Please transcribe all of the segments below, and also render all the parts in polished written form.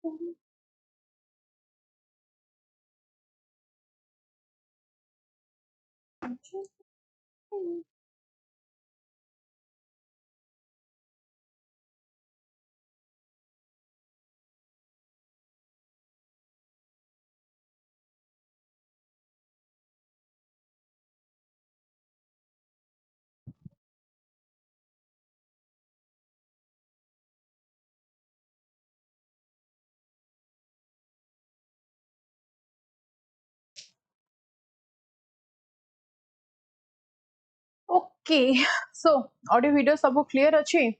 Okay so audio video सब clear अच्छी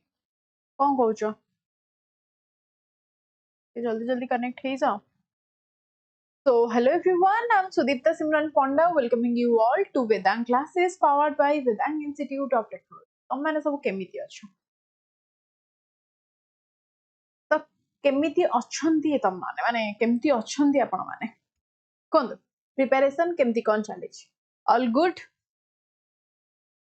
कौन कौच जल्दी जल्दी कनेक्ट हो जाओ. So hello everyone, I'm Sudipta Ma'am welcoming you all to Vedang classes powered by Vedang Institute of Technology. तुम मैंने सब केमिति अच्छो तो केमिति अच्छंती तुम माने केमिति अच्छंती आपण माने कोन प्रिपरेशन केमिति कोन चली ऑल गुड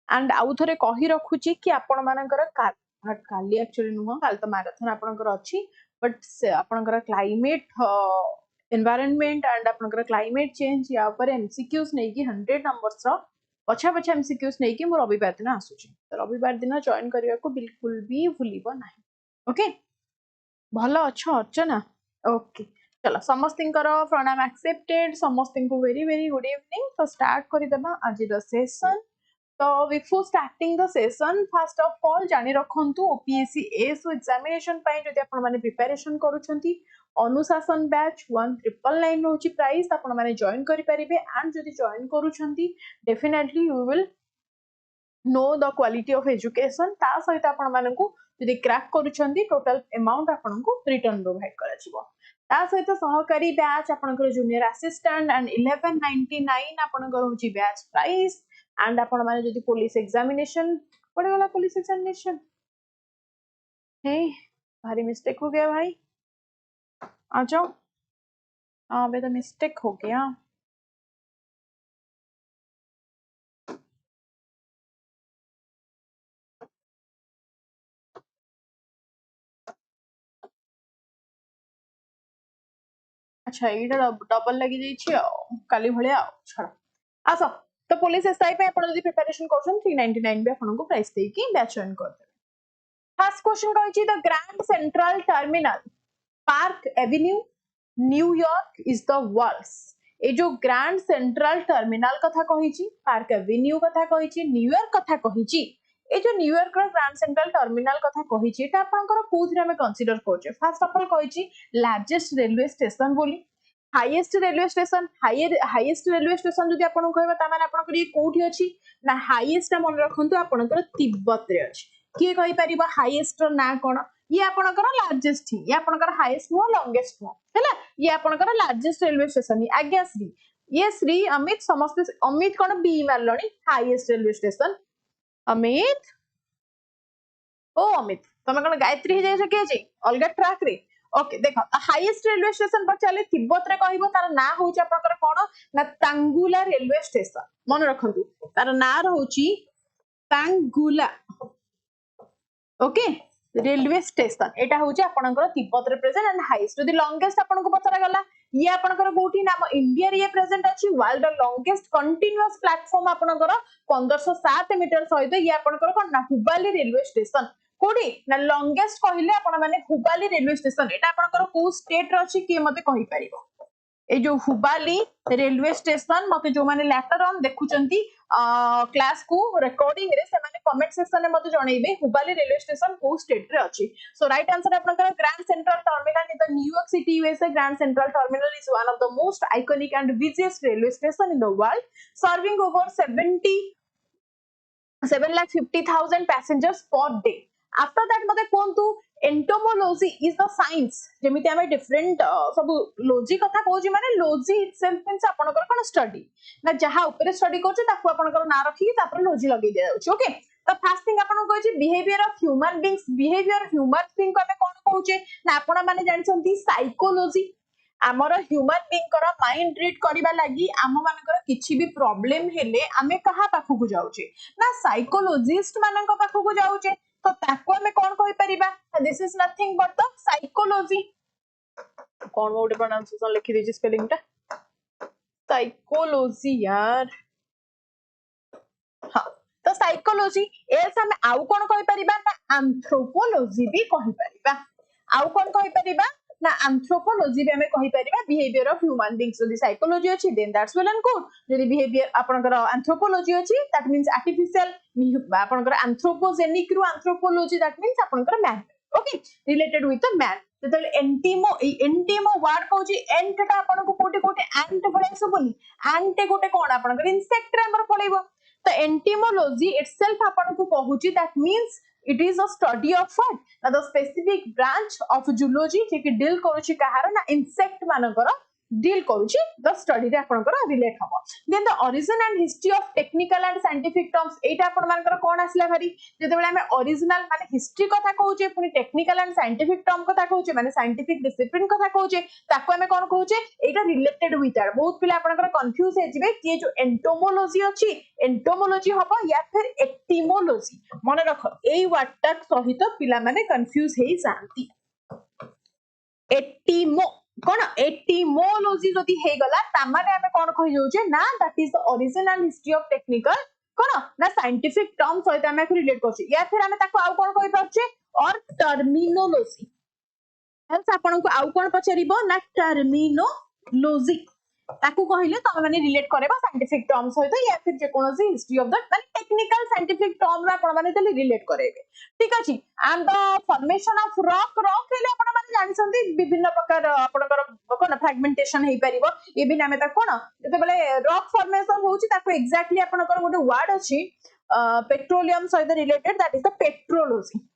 एंड आउ थरे कहि रखुची कि आपण मानकर काली एक्चुअली नुह काल तो मैराथन आपनकर अछि बट आपनकर क्लाइमेट एनवायरनमेंट एंड आपनकर क्लाइमेट चेंज या ऊपर एमसीक्यूज नै कि 100 नंबर्स रो पछा पछा एमसीक्यूज नै कि मो रविवार दिन आसुची तो रविवार दिन जॉइन करिया को बिल्कुल भी भूलिबो नाही ओके भलो अच्छो अच्छो ना ओके चलो समस्तिंकर प्रणाम एक्सेप्टेड समस्तिंको वेरी वेरी गुड इवनिंग तो स्टार्ट करि देबा आज the session. So before starting the session, first of all जानी रखंतु OPSC ASO examination पाई जदि आपण माने प्रिपरेशन करूछंती अनुशासन बैच 1999 होची प्राइस आपण माने जॉइन करि परिबे एंड जदि जॉइन करूछंती definitely you will know the quality of education ता सहित आपण मानकु जदि क्रैक करूछंती टोटल अमाउंट आपनकु रिटर्न प्रोवाइड करा जिवो ता सहित सहकारी बैच आपनकर जूनियर असिस्टेंट एंड 1199 आपनकर होची बैच प्राइस एंड आपण माने जदि पुलिस एग्जामिनेशन पड़े वाला पुलिस एग्जामिनेशन हे भारी मिस्टेक हो गया भाई आ जाओ हाँ बे तो मिस्टेक हो गया अच्छा एटा डबल लगी जाई छी काली भले आ छड़ आसो तो पुलिस एसआई पे आपण जदि प्रिपरेशन करछन 399 बे आपन को प्राइस दे की बैच जॉइन कर दे फर्स्ट क्वेश्चन कहै छी the grand central terminal park avenue New York is the world's a जो ग्रैंड सेंट्रल टर्मिनल कथा कहि छी पार्क एवेन्यू कथा कहि छी न्यूयॉर्क कथा कहि छी ए जो न्यूयॉर्क रो ग्रैंड सेंट्रल टर्मिनल कथा कहि छी एटा आपनकर कोथि हमें कंसीडर करछे फर्स्ट ऑफ ऑल कहि छी लार्जेस्ट रेलवे स्टेशन बोली highest railway station highest railway station जदि आपन कहबा ता माने आपन ये कोठी अछि ना हाईएस्ट मन रखंतु आपनकर तिब्बत रे अछि के कहि परिबा हाईएस्ट ना कोन ये आपनकर लार्जेस्ट ये आपनकर हाईएस्ट नो लॉन्गेस्ट नो हैला ये आपनकर लार्जेस्ट रेलवे स्टेशन आज्ञा श्री ये श्री अमित समस्त अमित कोन बी मारलणी हाईएस्ट रेलवे स्टेशन अमित ओ अमित तमे कोन गायत्री हे जाय सके अछि अलगा ट्रैक रे ओके देखो हाईएस्ट रेलवे स्टेशन पर चले तिब्बत रे कहबो तार ना होची आपनकर कोन ना तांगुला रेलवे स्टेशन मन रखंतु तार ना रहउची तांगुला ओके रेलवे स्टेशन एटा होची आपनकर तिब्बत रे प्रेजेंट एंड हाईएस्ट जदि लॉन्गेस्ट आपन को पतरा गला ये आपनकर कोठी नाम इंडिया रे प्रेजेंट अछि वर्ल्ड लॉन्गेस्ट कंटीन्यूअस प्लेटफॉर्म आपनकर 1507 मीटर सहित ये आपनकर कोन ना हुबाली रेलवे स्टेशन कोडी ना लॉन्गेस्ट कहिले आपण माने हुबाली रेलवे स्टेशन एटा आपनकर को स्टेट रे अछि के मते कहि परिबो ए जो हुबाली रेलवे स्टेशन मते जो माने लेटर ऑन देखुचंती क्लास को रिकॉर्डिंग रे से माने कमेंट सेक्शन में मते जणैबे हुबाली रेलवे स्टेशन को स्टेट रे अछि सो राइट आंसर आपनकर grand central terminal in the New York city USA grand central terminal is one of the most iconic and busiest railway station in the world serving over 7,50,000 passengers per day after that मते कोंतु entomology is the science जेमिति हमें different सब logy कथा कहूची माने logy itself means आपनकर कोन study ना जहा ऊपर study करछ ताकू आपनकर ना रखी तापर लॉजी लगे दिया जाउछ ओके तो फर्स्ट थिंग आपन कहूची बिहेवियर ऑफ ह्यूमन बीइंग को हमें कोन कहूचे ना आपन माने जानिसंती साइकोलॉजी आमर ह्यूमन बीइंग कर माइंड रीड करबा लागि आम मानकर किछि भी प्रॉब्लम हेले आमे कहा पाखु को जाउचे ना साइकोलॉजिस्ट मानक पाखु को जाउचे तो ताको हमें कोन कहि परिबा this is nothing but the psychology कौन मोटे प्रोनाउंसिएशन लिखि दीजिए स्पेलिंग टा साइकोलॉजी यार हाँ तो साइकोलॉजी एल्स हम आउ कोन कहि परिबा ना एंथ्रोपोलॉजी भी कहि परिबा आउ कोन कहि परिबा ना एंथ्रोपोलॉजी भी हमें कहि परिबा बिहेवियर ऑफ ह्यूमन बीइंग्स यदि साइकोलॉजी अछि then that's well and good यदि बिहेवियर आपनकर एंथ्रोपोलॉजी अछि दैट मींस आर्टिफिशियल आपनकर एंथ्रोपोजेनिक रु एंथ्रोपोलॉजी दैट मींस आपनकर man okay related with the man जेतले एंटीमो वर्ड कहूची एंट टा आपन को कोटे कोटे एंट भले सबनी एंट गोटे कोन आपनकर इंसेक्ट रे हमर पळेबो तो एंटीमोलॉजी इटसेल्फ आपन को कहूची that means it is a study of what now the specific branch of zoology जे कि डील करूची कहार ना इंसेक्ट मानकर डील करूची द स्टडी रे आपनकर रिलेट हबो then the origin and history of technical and scientific terms एटा आपन मानकर कोन आसला भारी जेते बेले हमें ओरिजिनल माने हिस्ट्री कथा कहूचे पुनी टेक्निकल एंड साइंटिफिक टर्म कथा कहूचे माने साइंटिफिक डिसिप्लिन कथा कहूचे ताको हमें कोन कहूचे एटा रिलेटेड विथ दैट बहुत पिला आपनकर कंफ्यूज हे जिवे कि जो एंटोमोलॉजी अछि एंटोमोलॉजी हबो या फिर एटिमोलॉजी मन रख एई वर्ड तक सहित पिला माने कंफ्यूज हे जानती एटिमो कोन एटिमोलॉजी जदी हे गला ता माने हमें कोन कहि जाउचे ना that is the origin and history of technical कोन ना साइंटिफिक टर्म सहित हमें रिलेट करछि या फिर हमें ताको आउ कोन कहि पाछे और टर्मिनोलॉजी हेल्स आपन को आउ कोन पचरिबो ना टर्मिनोलॉजी ताकू कहिले त माने रिलेट करेबा साइंटिफिक टर्म सहित या फिर जे कोनोसी हिस्ट्री ऑफ दैट माने टेक्निकल साइंटिफिक टर्म रा आपण माने तले रिलेट करेबे ठीक अछि and the formation of rock हेले आपण माने जानि संती विभिन्न प्रकार आपनकर कोन फ्रैगमेंटेशन हे परिबो ए बिना में त कोन जते बेले रॉक फॉर्मेशन होउची ताको एक्जेक्टली आपनकर गोटे वर्ड अछि पेट्रोलियम सहित related that is the petrology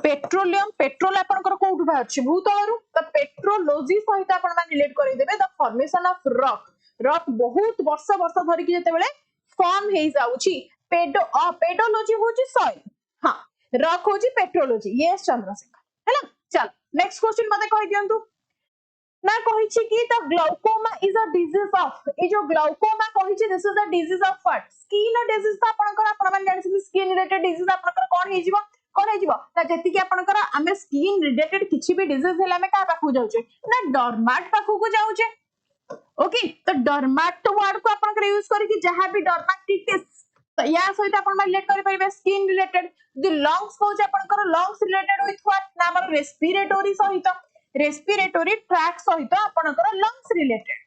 petroleum petrol आपनकर कोउठ बाहरछि भूतलरु त पेट्रोलॉजी सहित आपण मान रिलेट करै देबे द फॉर्मेशन ऑफ रॉक बहुत वर्ष धरि कि जते बेले फॉर्म हे जाउछि पेडोलॉजी होछि सॉइल हां रॉक होछि पेट्रोलॉजी यस चंद्रशेखर हैला चल नेक्स्ट क्वेश्चन मते कहि दियंतु ना कहिछि कि the glaucoma is a disease of ए जो ग्लाउकोमा कहिछि this is a disease of what skin disease त आपण मान जानि स्किन रिलेटेड डिजीज आपनकर कोन हे जिवो कोन हे जिवो ना जति कि आपनकर हमें स्किन रिलेटेड किछि भी डिजीज हेला में का पाखु जाउचे ना डर्माट पाखु को जाउचे ओके तो डर्माट वर्ड को आपनकर यूज करी कि जहां भी डर्माटिटिस तो या सहित आपण मान रिलेट करि परिबे स्किन रिलेटेड द लंग्स कहउचे आपनकर लंग्स रिलेटेड विथ व्हाट ना हमर रेस्पिरेटरी सहित रेस्पिरेटरी ट्रैक सहित आपनकर लंग्स रिलेटेड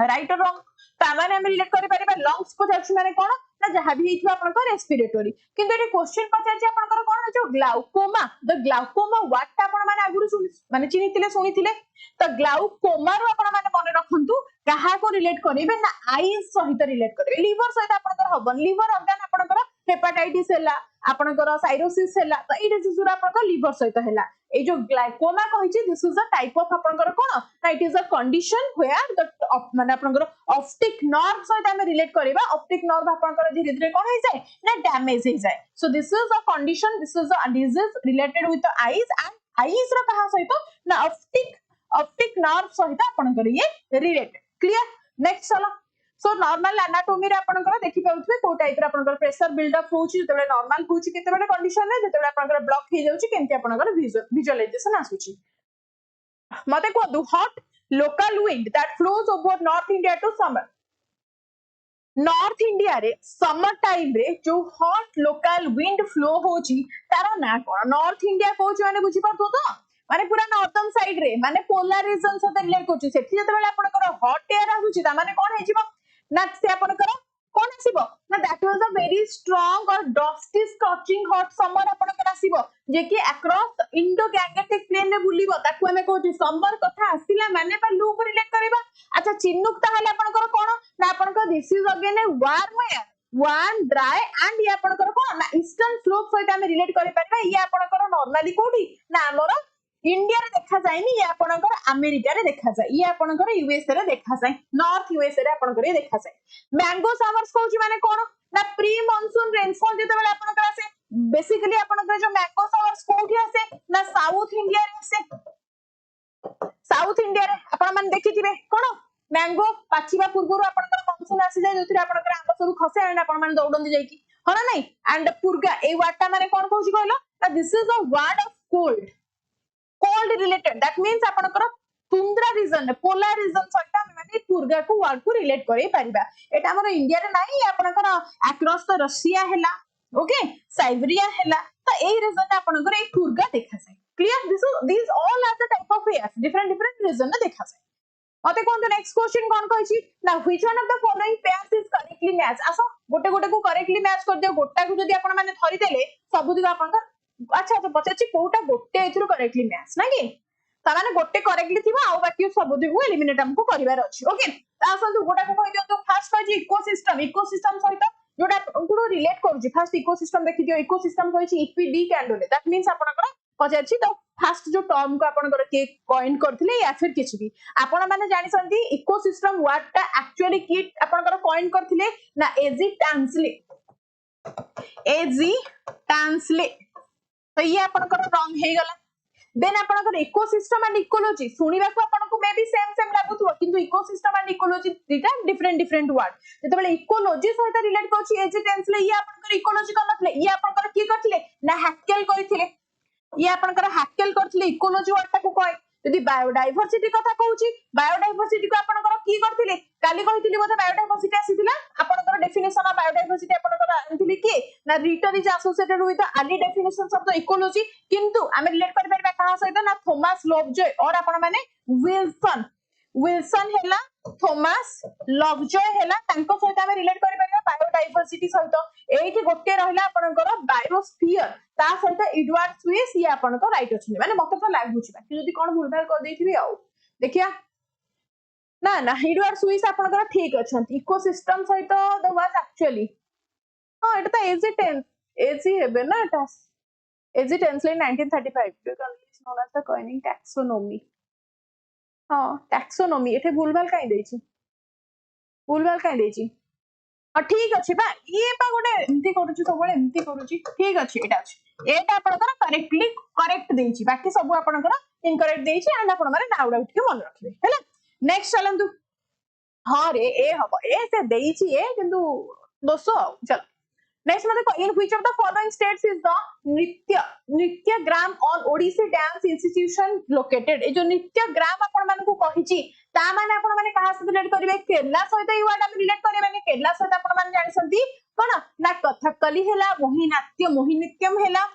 राइट और रॉन्ग तामाने हम रिलेट करि परिबा लंग्स को जाउछ माने कोन ना जहां भी हिथवा आपनकर रेस्पिरेटरी किंतु एटी क्वेश्चन पचाछि आपनकर कोन जो ग्लाउकोमा द ग्लाउकोमा व्हाट आपण माने आगुरु माने चिनितिले सुनितिले तो ग्लाउकोमा रो आपण माने मने रखंतु कहा को रिलेट करिवे ना आईज सहित रिलेट करिवे लिवर सहित आपनकर हबन लिवर ऑर्गन आपनकर हेपाटाइटिस हैला आपनकर साइरोसिस हैला तो ई डिजीज रो आपनकर लिवर सहित हैला ए जो ग्लाइकोमा कहिछि this is a type of आपनकर कोन ना it is a condition where the माने आपनकर ऑप्टिक नर्व सहित हम रिलेट करिवा ऑप्टिक नर्व आपनकर धीरे धीरे कोन हे जाय ना डैमेज हे जाय so this is a condition this is a disease related with the eyes and eyes रो कहा सहित ना ऑप्टिक नर्व सहित आपनकर ये रिलेटेड क्लियर नेक्स्ट चलो सो नॉर्मल एनाटॉमी रे आपनकर देखि पाउथबे को टाइप रे आपनकर प्रेशर बिल्ड अप होउची जते नॉर्मल होउची केते बेले कंडीशन रे जते आपनकर ब्लॉक हे जाउची केनते आपनकर विजुअलाइजेशन आसुची मते को दु hot local wind that flows over north India to summer north India रे समर टाइम रे जो हॉट लोकल विंड फ्लो होउची तारो ना कोन नॉर्थ इंडिया कोची माने बुझी पातो तो माने पूरा नॉर्थर्न साइड रे माने पोलर रीजन से रिलेट करछि सेठी जते बेले आपनकर हॉट एयर आसुची ता माने कोन हे जिवो ना से आपनकर कोन आसीबो ना that was a very strong और डस्टी स्कॉचिंग हॉट समर आपनकर आसीबो जे कि अक्रॉस इंडो गैंगेटिक प्लेन रे बुलिबो ताकू हमें कहछि समर कथा आसीला माने पर लू को रिलेट करबा अच्छा चिन्नुक ताहले आपनकर कोन ना आपनकर this is again a warm dry and ये आपनकर कोन ना ईस्टर्न स्लोप सहित हम रिलेट करि परबा ये आपनकर नॉर्मली कोठी ना हमर इंडिया रे देखा जायनी ये आपनकर अमेरिका रे देखा जाय ये आपनकर यूएसए रे देखा जाय नॉर्थ यूएसए रे आपनकर ये देखा जाय मैंगो समर्स कहउची माने कोन ना प्री मानसून रेनफॉल जते बेले आपनकर आसे बेसिकली आपनकर जो मैंगो समर्स कोठी आसे ना साउथ इंडिया रे आसे साउथ इंडिया रे आपण मान देखिथिबे कोन मैंगो पाचिबा पूर्वरु आपनकर मानसून आसी जाय जोथि आपनकर आंब सब खसे एंड आपण मान दौडंदी जाय की हना नै एंड पुरगा ए वाटा माने कोन कहउची कहलो ना this is a word of cold cold related that means आपनकर तुंद्रा रीजन पोलर रीजन सहित हम माने टूर्गा को वर्ड को रिलेट करै परिबा एटा हमर इंडिया रे नाही आपनकर अक्रॉस द रशिया हैला ओके साइबेरिया हैला तो ए रीजन आपनकर ए टूर्गा देखा जाय clear this all are the type of airs different region ना देखा जाय मते कोन तो नेक्स्ट क्वेश्चन कोन कहछि ना which one of the following pairs is correctly match आसो गोटे गोटे को करेक्टली मैच कर दियो गोटा को जदी आपण माने धरि देले सब दिग आपनकर अच्छा तो पचाछि कोटा गोटे एथुर करेक्टली मैच ना कि ताने गोटे करेक्टली थिबा आ बाकी सब दिगु एलिमिनेट हमको करिवार अछि ओके आसंतु गोटा को कहि दियो तो फर्स्ट कहछि इकोसिस्टम सहित जोटा उनको रिलेट करूछि फर्स्ट इकोसिस्टम देखि दियो इकोसिस्टम कहछि ईपीडी कैंडल दैट मींस आपनकर पचाछि तो फर्स्ट जो टर्म को आपनकर के कॉइन करथिले या फिर किछि भी आपण माने जानि संती इकोसिस्टम वर्ड ता एक्चुअली की आपनकर कॉइन करथिले ना एजी ट्रांसले तो ये आपनकर रॉन्ग हे गला देन आपनकर इकोसिस्टम एंड इकोलॉजी सुनिबा को आपनको मे बी सेम लागुथो किंतु इकोसिस्टम एंड इकोलॉजी दिटा डिफरेंट वर्ड जते बेले इकोलॉजी सहित रिलेट करछि एजी टेंसले ये आपनकर इकोलॉजी करनथले ये आपनकर की करथिले ना हैकेल करथिले ये आपनकर हैकेल करथिले इकोलॉजी वर्ड टाको कय यदि बायोडायवर्सिटी कथा कहूची बायोडायवर्सिटी को आपनकर की करथिले काली कहिथिली बोधे बायोडायवर्सिटी आसीथिला आपनकर डेफिनेशन ऑफ बायोडायवर्सिटी आपनकर आनथिले की ना Ritter is associated with the early definitions of the ecology किंतु आमे रिलेट करि परबा कहा सहित ना थॉमस लवजॉय और आपण माने विल्सन हैला थॉमस लवजॉय हैला तांको सहित आमे रिलेट करि परबा बायोडायवर्सिटी सहित एठी गोटे रहला आपनकर बायोस्फीयर ता सहित एडवर्ड स्विस ये आपनकर राइट अछि माने मते तो लागुछि बाकी जदी कोन भूलभाल कर देथिबी आउ देखिया ना ना एडवर्ड स्विस आपनकर ठीक अछंती इकोसिस्टम सहित द वाज एक्चुअली हां एटा त एजी हेबे ना एटा A G Tansley 1935 because known as the coining taxonomy हां टैक्सोनॉमी एठे भूलभाल काई देछि ठीक अछि बा ये बा गोटे एमती करूची सब बळे एमती करूची ठीक अछि एटा आपनकर करेक्टली करेक्ट देछि बाकी सब आपनकर इनकरेक्ट देछि एंड आपण माने नाउ डाउट के मन रखबे हैला नेक्स्ट चलंतु हां रे ए हबो ए से देछि ए किंतु दोसो चल नेक्स्ट मते in which of the following states is the Nrityagram on Odissi dance institution located ए जो नृत्यग्राम आपण माने को कहिछि ता माने आपण माने कहा से रिलेट करिवे केरला सहित ई वर्ड हम रिलेट करिवे माने केरला सहित आपण माने जानि संती कोन ना कथकली हैला मोहिनीत्यम हैला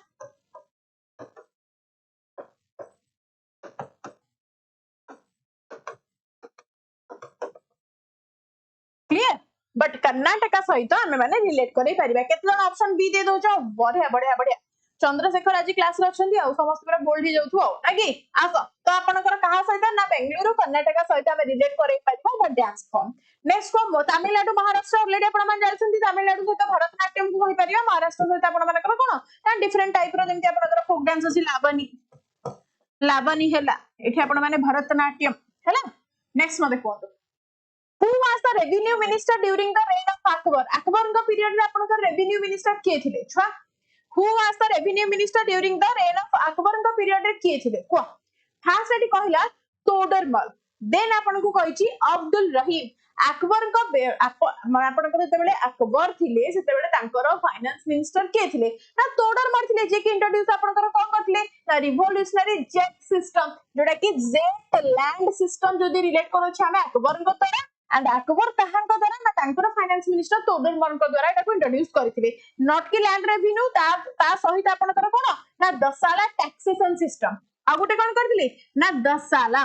क्लियर बट कर्नाटक सहित आमे माने रिलेट करै परिबा केतन ऑप्शन बी दे दोछ बढ़िया चंद्रशेखर आज क्लास रे अछंती आ समस्त पूरा बोल्ड ही जाउथु आ कि आस तो आपनकर कहा सहित ना बेंगलुरु कर्नाटक सहित आमे रिलेट करै परिबा द डांस फॉर्म नेक्स्ट को तमिलनाडु महाराष्ट्र ऑलरेडी आपण मान जायछंती तमिलनाडु सहित भरतनाट्यम को कहि परिबा महाराष्ट्र सहित आपण मानकर कोन ना डिफरेंट टाइप रो जेंति आपनकर फोक डांस अछि लावनी हैला एठी आपण माने भरतनाट्यम हैला नेक्स्ट मते कोन Who was the revenue minister during the reign of Akbar? Akbar का period में अपन का revenue minister किए थे छुआ Who was the revenue minister during the reign of Akbar का period में किए थे को first एटी कहला तोडरमल then अपन को कहिची अब्दुल रहीम अकबर का अपन को जेतेबेले अकबर थिले सेतेबेले तांकर फाइनेंस मिनिस्टर के थिले ना तोडरमल थिले जे कि इंट्रोड्यूस अपन को कोन करथिले ना रिवोल्यूशनरी जेट सिस्टम जोटा कि जेट लैंड सिस्टम जदी रिलेट करो छ हमें अकबर को तोरा एंड अकबर ताहांको द्वारा ना तांकर फाइनेंस मिनिस्टर तोडरमल को द्वारा एटा को इंट्रोड्यूस करथिले नॉट कि लैंड रेवेन्यू ता सहित आपनकर कोन ना दसाला टैक्सेशन सिस्टम आ गुटे कोन करथिले ना Dahsala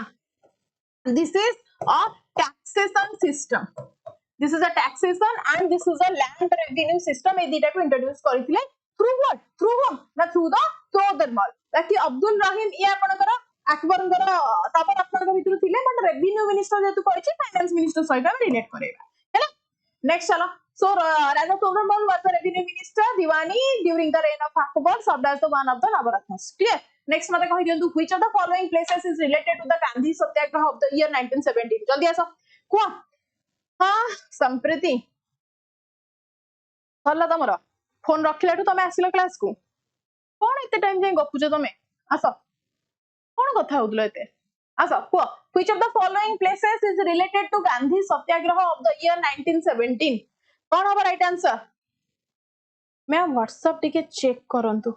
this is a taxation system this is a taxation and this is a land revenue system ए दीटा को इंट्रोड्यूस करथिले थ्रू व्हाट थ्रू होम ना थ्रू द तोडरमल ताकि अब्दुल रहीम ये आपनकर अकबर तापर आपन भितर थिले बट रेवेन्यू मिनिस्टर जेतु कहछि फाइनेंस मिनिस्टर सहित हम रिलेट करेबा हैला नेक्स्ट चलो so Raja Todarmal was the revenue minister दीवानी during the reign of Akbar served as the one of the Navratnas clear next मते कहि दियंतु which of the following places is related to the Gandhi Satyagraha of the year 1917 जल्दी आसो को हां संप्रति हल्ला तमरो फोन रखिलाटू तमे आसिलो क्लास को कोन एते टाइम जे गपुजो तमे आसो कोन कथा होतलो एते आसो को which of the following places is related to Gandhi Satyagraha of the year 1917 कोन हो राइट आंसर मैं व्हाट्सएप टिके चेक करंतु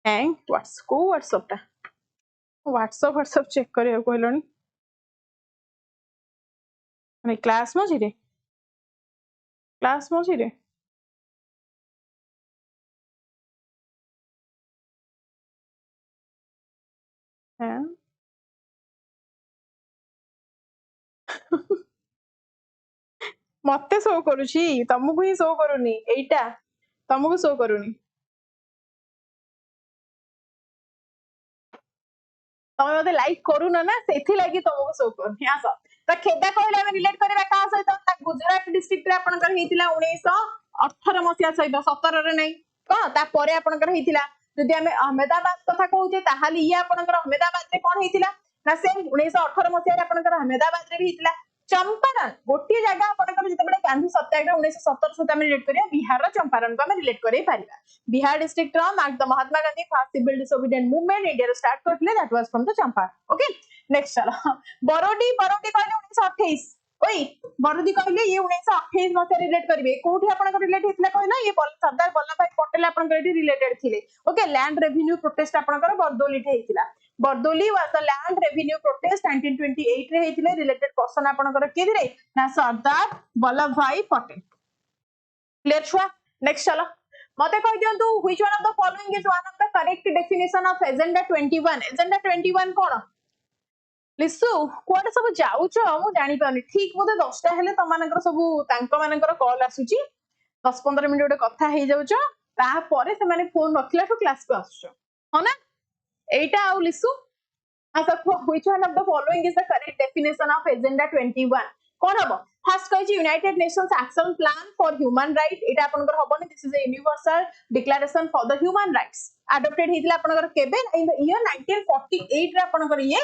हैं व्हाट्सएप टा व्हाट्सएप चेक करिया कहलोनी माने क्लास मझिरे हाँ मते शो करूची तुमको ही शो करूनी एटा तुमको शो करूनी तमे मते लाइक करूना ना सेथि लागि तुमको शो करूनी आस त खेदा कहले हम रिलेट करबा का सहित ता गुजरात डिस्ट्रिक्ट रे आपनकर हेतिला 1918 मसिया सहित 17 रे नै क ता परे आपनकर हेतिला जदि हमें अहमदाबाद कथा कहूचे ताहाली ये आपनकर अहमदाबाद रे कोन हेतिला ना सेम 1918 मसिया रे आपनकर अहमदाबाद रे भी हेतिला चंपारण गोटे जगह आपनकर जतबे गांधी सत्याग्रह 1917 सहित हम रिलेट करिया बिहार रो चंपारण को हम रिलेट करै पारिबा बिहार डिस्ट्रिक्ट रो mark the Mahatma Gandhi first civil disobedient movement India रो स्टार्ट करथिले that was from the Champaran okay next चलो बरोडी कहले 1928 ओई बरोडी कहले ये 1928 मसिया रिलेट करिवे कोठी आपनकर रिलेट हेतिला कहना ये सरदार वल्लभ भाई पटेल आपनकर एटी रिलेटेड थिले ओके लैंड रेवेन्यू प्रोटेस्ट आपनकर बरदोली थे हेतिला Bardoli was the land revenue protest 1928 रे हेतिले रिलेटेड पर्सन आपनकर के दिरे ना सरदार वल्लभ भाई पटेल क्लियर छुआ नेक्स्ट चलो मते कहि दियंतु which one of the following is one of the correct definition of agenda 21 कोन लिसु कोड सब जाउछ मु जानि पानी ठीक मते 10 टा हेले तमानकर सब तांको मानकर कॉल आसुची 10-15 मिनिट ओटे कथा हे जाउछ ता परे से माने फोन रखिला तो क्लास को आसुछ हो ना एटा आउ लिसु आसा which one of the following is the correct definition of agenda 21 कोन हबो फर्स्ट कहि United Nations action plan for human right एटा आपनकर हबोनी this is a universal declaration for the human rights adopted हितला आपनकर केबे इन द ईयर 1948 रे आपनकर ये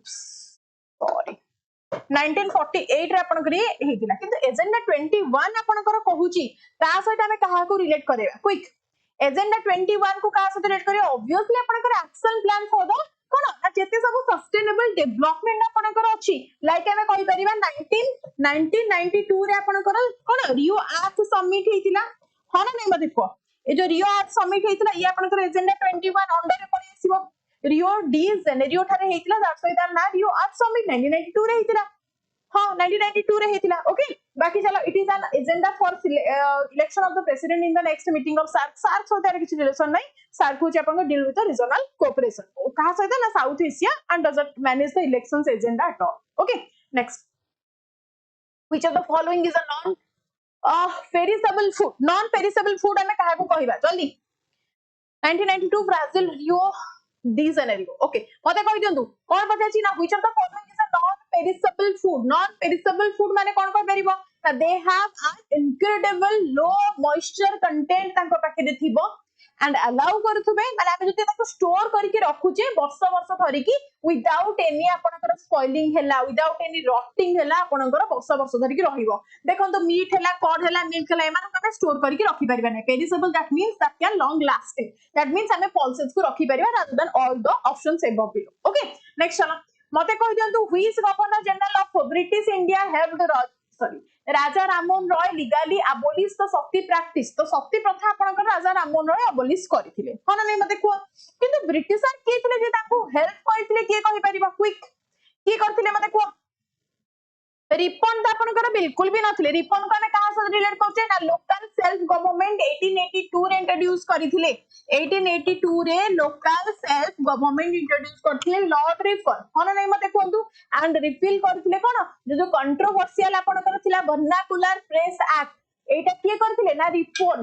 सॉरी 1948 रे आपनकर ये हेतिला किंतु एजेंडा 21 आपनकर कहूची ता सहित हमें कहा को रिलेट करेबा क्विक एजेंडा 21 को कहा सहित रिलेट करियो ऑब्वियसली आपनकर action plan for the cone ना जेते सब सस्टेनेबल डेवलपमेंट आपनकर अछि लाइक हमें कहि परिबा 1992 रे आपनकर कोन रियो आर्थ समिट हेतिला ह ना नै मते को ए जो रियो आर्थ समिट हेतिला ये आपनकर एजेंडा 21 अंडर रे पड़ी आसीबो रियो डी जेनेरियो ठारे हेतिला दैट्स व्हाई दैट ना रियो आर्थ समिट 1992 रे हेतिला हां 1992 रे हेतिला ओके बाकी चलो it is an agenda for election of the president in the next meeting of SAARC so तार किछ रिलेशन नै सार्क को आपन deal with the regional cooperation कहा सहित ना South Asia and doesn't manage the elections agenda at all okay next which of the following is a non perishable food non perishable food हमें कहा को कहबा जल्दी 1992 Brazil Rio de Janeiro okay मते कहि दियंतु कोन पचाची ना which of the following is a non perishable food माने कोन कह परिबो they have an incredible low moisture content तांको पाखे दे थिबो एंड अलाउ करथुबे माने आमे जति ताको स्टोर करके रखुचे वर्ष धरि की विदाउट एनी आपनकर स्पॉइलिंग हैला विदाउट एनी रॉटिंग हैला आपनकर वर्ष धरि की रहिबो देखंतो मीट हैला कॉड हैला मिल्क हैला एमान हमें स्टोर करके रखि परिबा नै perishable that means that can long lasting that means हमें पल्सेस को रखि परिबा rather than all the options above below okay next चलो मते कहि दियंतु which governor general of British India have the sorry Raja Rammohan Roy legally abolish the Sati practice तो सती प्रथा आपनकर राजा राममोहन रॉय अबोलिश करथिले हन नै मते को किंतु ब्रिटिशर के थिले जे ताको हेल्प करथिले के कहि परिबा क्विक की करथिले मते को रिपन त आपनकर बिल्कुल भी नथिले रिपन को हमें कहा से रिलेट करछे ना लोकल सेल्फ गवर्नमेंट 1882 रे इंट्रोड्यूस करिथिले 1882 रे लोकल सेल्फ गवर्नमेंट इंट्रोड्यूस करथिले लॉर्ड रिपन हन नै मते कोंतु एंड रिपील करथिले कोन जो कंट्रोवर्शियल आपनकर थिला वर्नाकुलर प्रेस एक्ट एटा के करथिले ना रिपन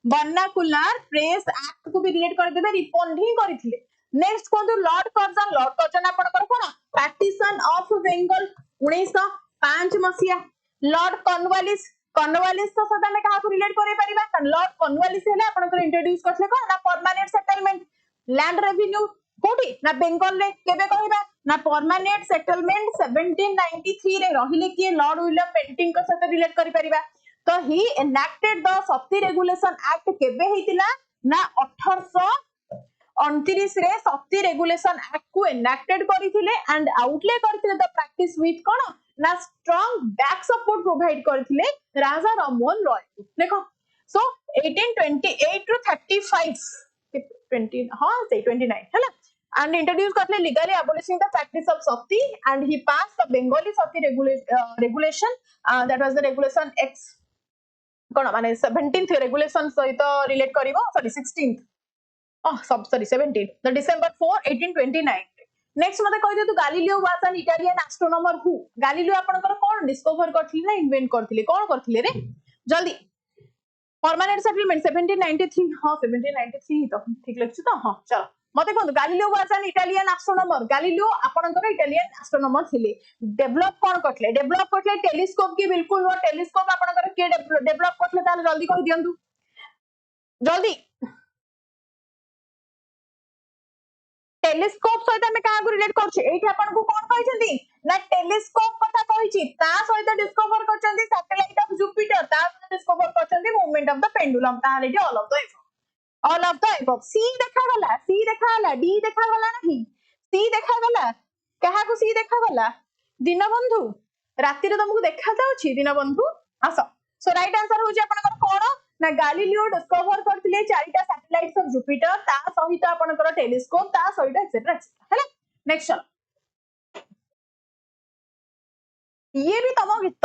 वर्नाकुलर प्रेस एक्ट को भी रिलेट कर देबे रिपन ही करथिले नेक्स्ट कोंतु लॉर्ड कर्जन आपनकर कोन पार्टीशन ऑफ बंगाल 1905 मसिया लॉर्ड कॉर्नवालिस तो सदा में कहा को रिलेट करे परिबा लॉर्ड कॉर्नवालिस हेले आपनकर इंट्रोड्यूस करथले कोन ना परमानेंट सेटलमेंट लैंड रेवेन्यू कोठी ना बंगाल रे केबे कहबा ना परमानेंट सेटलमेंट 1793 रे रहिले कि लॉर्ड विलियम पेंटिंग के साथ रिलेट करि परिबा तो he enacted the sati regulation act केबे हेतिला ना 1829 रे सती रेगुलेशन एक्ट को एनैक्टेड करिथिले एंड आउटले करिथिले द प्रैक्टिस विथ कोन ना स्ट्रांग बैक सपोर्ट प्रोवाइड करथिले राजा राममोहन रॉय देखो सो 1828 टू 35 20 हां से 29 हैला and introduced करले legally abolishing the practice of sati, and he passed the Bengali sati regulation, that was the regulation X कोन माने 17th regulation सहित relate करिवो, sorry 16th, sorry 17th, the December 4 1829. Next मते कहि दे तू Galileo was an Italian astronomer who Galileo आपनकर कोन discover करथिले ना invent करथिले कोन करथिले रे जल्दी परमानेंट सेटलमेंट 1793 हां 1793 तो ठीक लगछ तो हां चलो मते कोन Galileo was an Italian astronomer Galileo आपनकर इटालियन एस्ट्रोनॉमर थिले डेवलप कोन करथिले टेलीस्कोप की बिल्कुल नो टेलीस्कोप आपनकर के डेवलप करथिले ताले जल्दी कहि दियंतु जल्दी टेलीस्कोप सहित हमें क्या रिलेट करछे एठी आपन को कोन कहिसेंती ना टेलीस्कोप कथा कहिछि ता सहित डिस्कवर करछंती सैटेलाइट ऑफ जुपिटर ता सहित डिस्कवर करछंती मूवमेंट ऑफ द पेंडुलम ता लेडी all of the above C देखा गला डी देखा गला नहीं सी देखा गला कहा को सी देखा गला दीनबंधु राति रे तुमको देखा जाउछि दीनबंधु आस सो राइट आंसर होछि आपन कोन ना गैलीलियो डिस्कवर करथिले चारिटा सैटेलाइट्स ऑफ जुपिटर ता सहित आपनकर टेलीस्कोप ता सहित एक्सेट्रा हैला नेक्स्ट चलो ये भी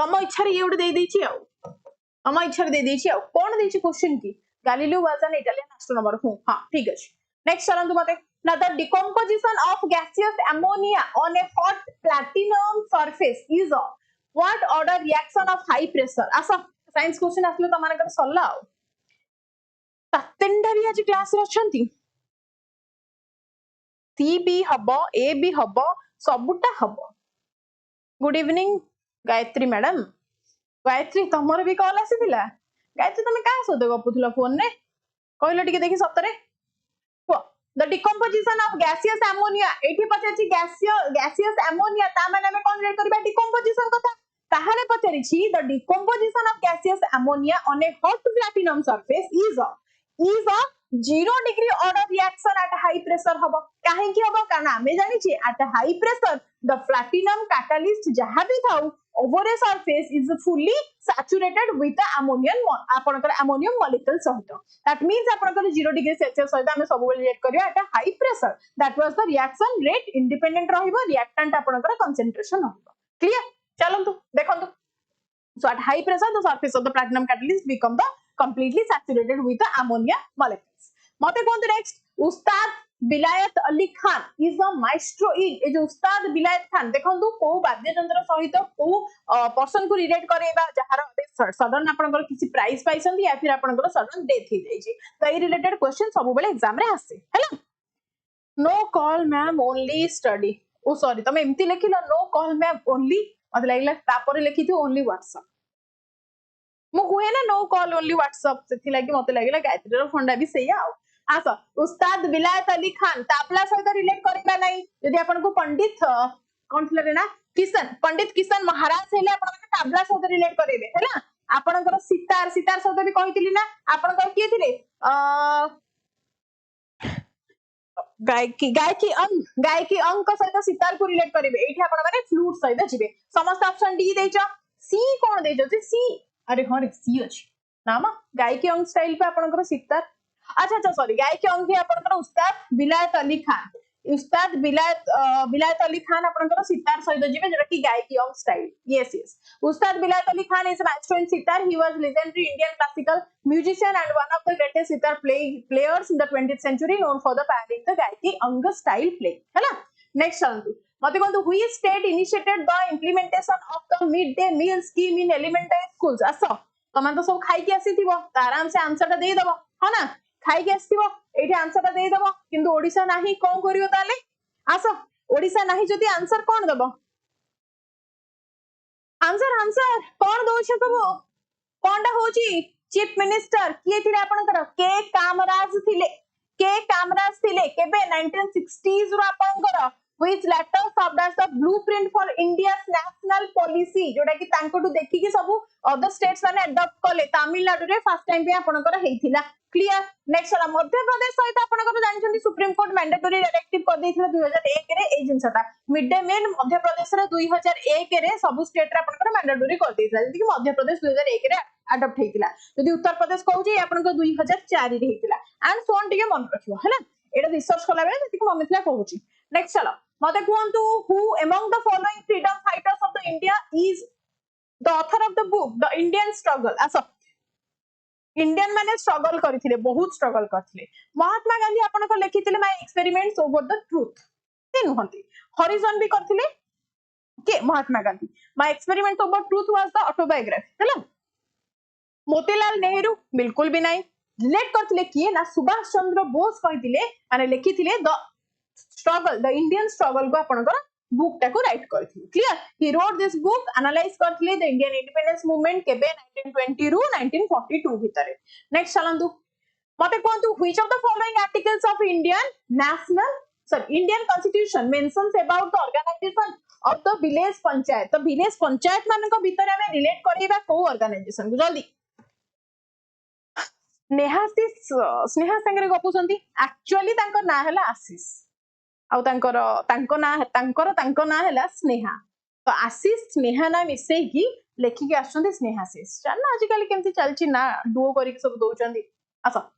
तम इच्छा रे ये उड दे देछि आ तम इच्छा रे दे देछि आ कोन देछि क्वेश्चन की Galileo was an Italian astronomer हूं हां ठीक अछि नेक्स्ट चलंतु मते ना the decomposition of gaseous ammonia on a hot platinum surface is of what order reaction of high pressure आसा साइंस क्वेश्चन आसले त माने कर सल्ला सतेंडरी आज क्लास रे अछंती सी बी हबो ए बी हबो सबुटा हबो good evening Gayatri madam Gayatri तमर भी कॉल आसीथिला गायत्री तमे का सो गपुथुला फोन रे कहलो टिके देखि सतरे the decomposition of gaseous ammonia एठी पछाची गैसियस अमोनिया ता माने हमें कोन रेट करबा डिकम्पोजिशन कथा ताहारे पचारिछि the decomposition of gaseous ammonia on a hot platinum surface is a 0 degree order reaction at high pressure हबो काहे की हबो कारण हमें जानि छी at high pressure the platinum catalyst जहां भी थाउ over a surface is fully saturated with the ammonium आपनकर अमोनियम मॉलिक्यूल सहित दैट मींस आपनकर 0 डिग्री सेल्सियस सहित हमें सब बेले रिएक्ट करियो eight high pressure that was the reaction rate independent रहिबो रिएक्टेंट आपनकर कंसंट्रेशन होबो क्लियर चलंतु देखंतु so at high pressure the surface of the platinum catalyst become the completely saturated with the ammonia molecules mate kontu next ustad Vilayat Ali Khan is a maestro in ए जो उस्ताद विलायत खान देखंतु को वाद्य यंत्र सहित को पर्सन को रिलेट करेबा जहार सडन आपनकर किसी प्राइज पाइसंती या फिर आपनकर सडन डेथ ही जाई छी तो ए रिलेटेड क्वेश्चन सब बेले एग्जाम रे आसे हैला no call ma'am only study ओ सॉरी तमे एम्ति लिखिलो नो कॉल मैम ओनली मत लागला तापर लिखि थी ओनली व्हाट्सएप मु हुए ना नो कॉल ओनली व्हाट्सएप सेथि लागि मते लागला गायत्री रो फंडा भी सही आउ आसा उस्ताद विलायत अली खान तापला सहित रिलेट करबा नै यदि आपन को पंडित कोन थिले रे ना पंडित किशन महाराज हेले आपन के ताबला सहित रिलेट करेबे हैला आपन को सितार सहित भी कहितली ना आपन को के थिले गायकी अंक सहित सितार को रिलेट करेबे एठी आपन माने फ्लूट सहित जिबे समस्त ऑप्शन डी देइछो सी कोन देइछो जे सी अरे हां रे सी अछि नाम गायकी अंक स्टाइल पे आपन को सितार अच्छा सॉरी गायकी अंक ही आपन को उस्ताद विलायत अली खान उस्ताद विलायत अली खान आपन को सितार सहित जिबे जेटा कि गायकी अंक स्टाइल यस उस्ताद विलायत Ali Khan is master in sitar he was legendary Indian classical musician and one of the greatest sitar players in the 20th century known for the pioneering the गायकी अंक स्टाइल प्ले हैला नेक्स्ट चलतु मते कोन which state initiated the implementation of the mid day meal scheme in elementary schools आसो तमे तो सब खाई के आसीथिबो आराम से आंसर दे दबो हो ना खाई के आसीथिबो एठी आंसर दे दबो किंतु ओडिसा नाही कोन करियो ताले आसो ओडिसा नाही जदी आंसर कोन दबो आंसर कोन दोछ तबो कोनडा होची चीफ मिनिस्टर किए थिले आपनकर के कामराज थिले केबे 1960s रो आपनकर which letter served as the blueprint for India's national policy जोटा कि तांकोटु देखि कि सब अदर स्टेट्स माने अडॉप्ट कले तमिलनाडु रे फर्स्ट टाइम पे आपनकर हेइथिला क्लियर नेक्स्ट वाला मध्य प्रदेश सहित आपनकर जानछन्ती सुप्रीम कोर्ट मैंडेटरी डायरेक्टिव कर देथिला 2001 रे ए जिंसटा मिड डे मील मध्य प्रदेश रे 2001 रे सब स्टेट रे आपनकर मैंडेटरी कर देथिला जति कि मध्य प्रदेश 2001 रे अडॉप्ट हेइथिला यदि उत्तर प्रदेश कहू जे आपनकर 2004 रे हेइथिला एंड सोन टिके मन रखियो हैला एटा रिसर्च कला बेले जति को ममिथला कहूची नेक्स्ट चलो मते कहंतु who among the following freedom fighters of the India is the author of the book the Indian struggle आसो इंडियन माने स्ट्रगल करथिले बहुत स्ट्रगल करथिले महात्मा गांधी आपन को लिखिथिले my experiments over the truth से नुहंती हरिजन भी करथिले के Mahatma Gandhi my experiments over truth was the autobiography हला मोतीलाल नेहरू बिल्कुल भी नहीं रिलेट करथिले किए ना सुभाष चंद्र बोस कहिथिले माने लिखिथिले the struggle the Indian struggle को आपनकर बुक टाको राइट करथिले clear he wrote this book analyse करथिले द इंडियन इंडिपेंडेंस मूवमेंट केबे 1920 रु 1942 भितरे नेक्स्ट चलंतु मते कहंतु which of the following articles of Indian constitution mentions about the organisation of the village panchayat तो विलेज पंचायत मानक भितरे हमें रिलेट करिबा को ऑर्गेनाइजेशन को जल्दी स्नेहा संगे गपुसंती एक्चुअली तांको ना हला आशीष आउ तांको ना हला स्नेहा तो आशीष स्नेहा ना मिसई की लेखि के आछंती स्नेहाशीष जानना आजिकल केमती चलची ना डुओ करी सब दोचंती आसा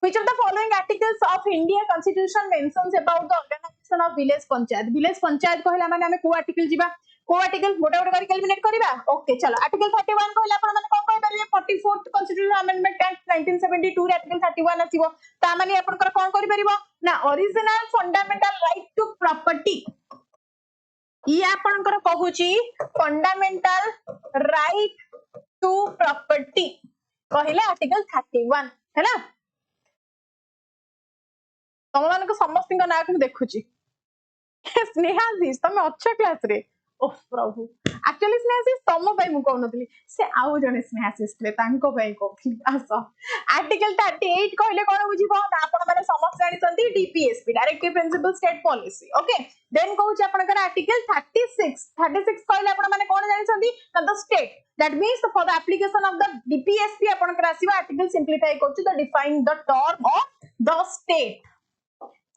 which of the following articles of India constitution mentions about the organization of village panchayat कहला माने हमें को आर्टिकल जीवा को आर्टिकल गोटे गोटे करी एलिमिनेट करबा ओके चलो आर्टिकल 31 कहला आपण माने कोन कहि परिबे 44th constitutional amendment act 1972 रे आर्टिकल 31 आसीबो ता माने आपण कोन करि परिबो ना original fundamental right to property ई आपण कहूची फंडामेंटल राइट टू प्रॉपर्टी कहले आर्टिकल 31 हैला तुम मान समस्त ना देखुची स्नेहाशीष तुम अच्छ क्लास रे ओह प्रभु एक्चुअली स्नेहाशीष तुम मु कहूनी से आउ जने स्नेहाशीष थे कहूली आस आर्टिकल 38 कहले कौन बुझिबो ना आपण माने समस्त जानिसंती DPSP directive principle state policy okay then कहूची आपनकर आर्टिकल 36 कहले आपण माने कोन जानिसंती the state that means for the application of the DPSP आपनकर आसीबा आर्टिकल सिंपलीफाई करछु the define the term of the state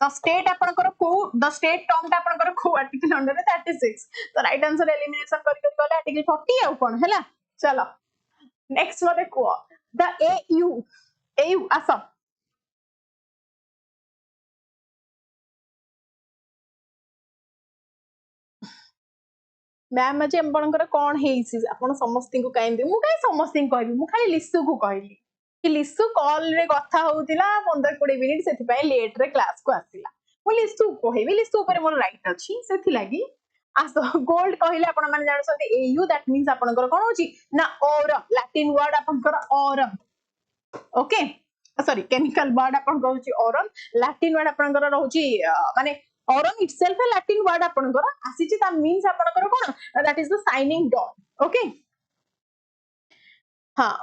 the state आपनकर को the state term ता आपनकर को आर्टिकल 136 तो राइट आंसर एलिमिनेशन करके गले आर्टिकल 40 आ कोन हैला चलो नेक्स्ट मते को the AU आसा मैम आज आपनकर कोन हेइसी आपन समस्ती को काई मु काई समस्ती को कहबी मु खाली लिसु को कहली कि लिसु कॉल रे कथा होतिला 15-20 मिनिट सेति पय लेट रे क्लास को आसिला मु लिसु कहबी लिसु ऊपर मोर राइट अछि सेति लागि आसो गोल्ड कहले आपण माने जानसते एयू दैट मींस आपनकर कोन होची ना ऑरम लैटिन वर्ड आपनकर aurum okay sorry chemical word आपन कहूची ऑरम लैटिन वर्ड आपनकर रहूची माने aurum itself a Latin word आपनकर आसीची ता मींस आपनकर कोन that is the signing dot okay हां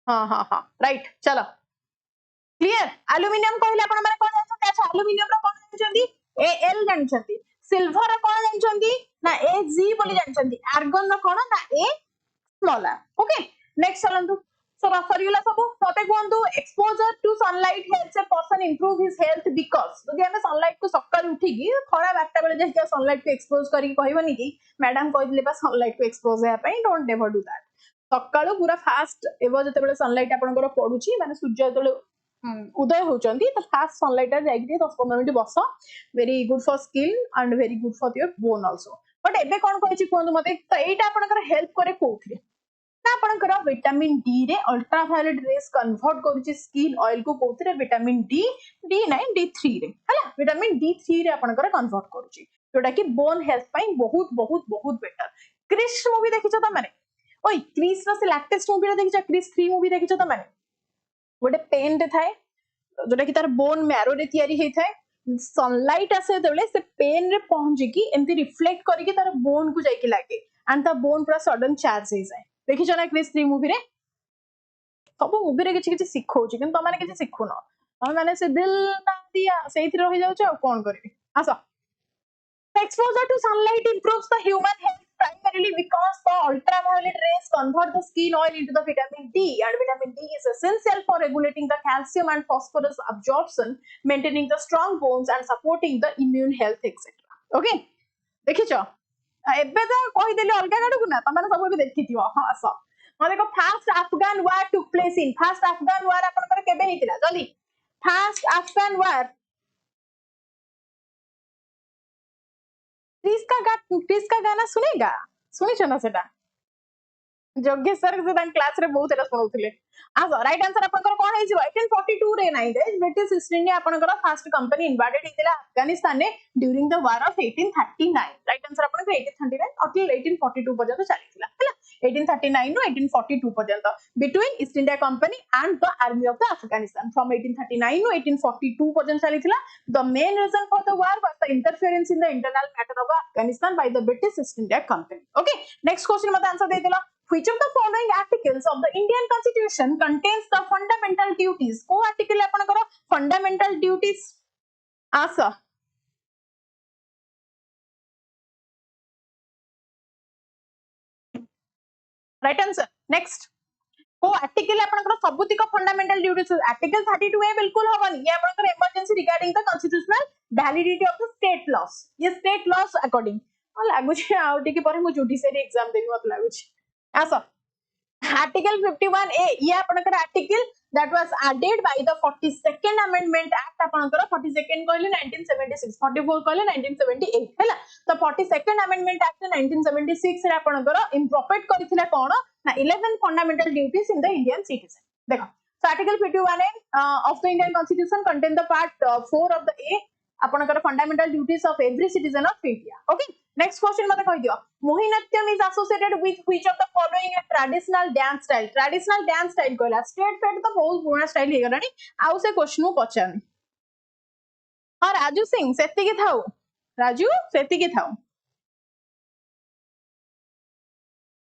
हाँ राइट चलो क्लियर एल्युमिनियम कहले आपण माने कोन जानछथि अच्छा एल्युमिनियम रो कोन जानछथि Al जानछथि सिल्वर रो कोन जानछथि ना Ag बोली जानछथि आर्गन रो कोन ना A small r okay next चलंतु सो सरीला सब मते कोंतु exposure to sunlight helps a person improve his health because जदि हमें सनलाइट को सकाळ उठी की खरा 8टा बेले जे सनलाइट को एक्सपोज करी कहबनी कि मैडम कहितले बा सनलाइट को एक्सपोज हे पई डोंट नेवर डू दैट सकाळु पूरा फास्ट एबो जते बेले सनलाइट आपनकर पडुची माने सूर्य जते उदय होचंती तो फास्ट सनलाइट जाई कि 10-15 मिनिट बस very good for skin and very good for your bone also but एबे कोन कहछि कोन मते तो एटा आपनकर हेल्प करे कोथि ना आपनकर विटामिन डी रे अल्ट्रावायलेट रेस कन्वर्ट करूची स्किन ऑयल को कोथि रे विटामिन डी9 डी3 रे हला विटामिन डी3 रे आपनकर कन्वर्ट करूची जोटा कि बोन हेल्थ पई बहुत बहुत बहुत बेटर क्रिश मूवी देखिछो त माने ओय क्रिस रो से लेटेस्ट मूवी रे देखिछो क्रिस 3 मूवी देखिछो त माने गोटे पेन रे थाए जोटा कि तार बोन मैरो रे तयारी हेइ थाए सनलाइट आसे देले से पेन रे पहुंची की एमती रिफ्लेक्ट करी के तार बोन को जाई के लागे एंड ता बोन पूरा सडन चार्ज हे जाय देखिछो ना क्रिस 3 मूवी रे सब मूवी रे किछि किछि सिखौची किंतु माने किछि सिखुनो हम माने से दिल ना दिया सेइथि रहि जाउछ आ कोन करबी आसो exposure to sunlight improves the human health primarily because the ultraviolet rays convert the skin oil into the vitamin D and vitamin D is essential for regulating the calcium and phosphorus absorption maintaining the strong bones and supporting the immune health etc okay देखिछो एबे तो कहि देली अलगा गाडू ना त माने सब भी देखिथियो हां आसो मैं देखो first Afghan war took place in first Afghan war आपनकर केबे हेतिला जल्दी फास्ट अफगान वार किसका गाना सुनेगा सुनी छना सेटा जोगेश सर से क्लास रे बहुत एटा सुनौथिले आस राइट आंसर आपनकर कोन है 1842 रे नाही गाइस ब्रिटिश ईस्ट इंडिया आपनकर फर्स्ट कंपनी इन्वाडेड हेतिला अफगानिस्तान ने during the war of 1839 right answer आपनकर 1839 अटिल 1842 पर्यंत चलीथिला हैला 1839 नो 1842 पर्यंत between East India Company and the army of the Afghanistan from 1839 नो 1842 पर्यंत चलीथिला the main reason for the war was the interference in the internal matter of Afghanistan by the British East India Company okay next question मत answer दे देला Which of the following articles of the Indian Constitution contains the fundamental duties? को article अपन करो fundamental duties आसा right answer next को article अपन करो सबुति को fundamental duties article 32A बिल्कुल हवनी ये अपन करो emergency regarding the constitutional validity of the state laws ये state laws according और लागु छै आउ टिके पर मु judiciary exam देबी मत लागु छै आसा Article 51A ये आपनकर article that was added by the 42nd Amendment Act आपनकर 42nd कहले 1976 44 कहले 1978 हैला तो 42nd Amendment Act 1976 रे आपनकर इंप्रोपेट करिथिला कोन ना 11 fundamental duties in the Indian citizen देखो so Article 51A of the Indian Constitution contain the part 4 of the A आपनकर fundamental duties of every citizen of India okay next question mate कहि दियो Mohiniyattam is associated with which of the following a traditional dance style कहला state fate तो बहुत पुराना style हे गलानी आउ से question मु पचानी हां राजू सिंह सेति के थाउ राजू सेति के थाउ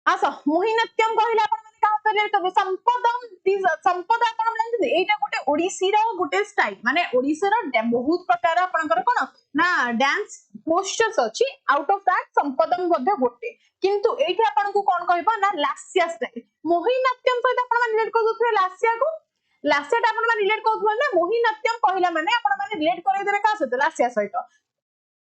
आसा मोहिनीअट्टम कहला अपन माने का करे तो संपद अपन जानते एटा गोटे ओडिसी रो गोटे स्टाइल माने ओडिसी रो बहुत प्रकार आपनकर कोन ना डांस पोस्चर्स अछि आउट ऑफ दैट संपदम मध्ये गोटे किंतु एठी आपन को कोन कहबा ना लास्या स्टाइल मोहिनीअट्टम सहित आपन माने रिलेट कर दुथरे लास्या आपन माने रिलेट कर दुथले ना मोहिनीअट्टम कहला माने आपन माने रिलेट करे देबे का सहित लास्या सहित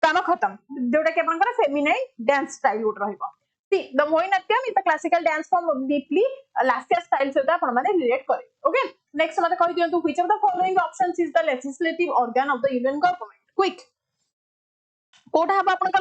काम खत्म जोटा के आपनकर फेमिनाइन डांस स्टाइल उठ रहइबो See, the Mohiniyattam is a classical dance form deeply Lasya style से तो अपन माने relate करे. Okay. Next मत कहि दियंतु which of the following options is the legislative organ of the union government? Quick. कोठा हबा अपन का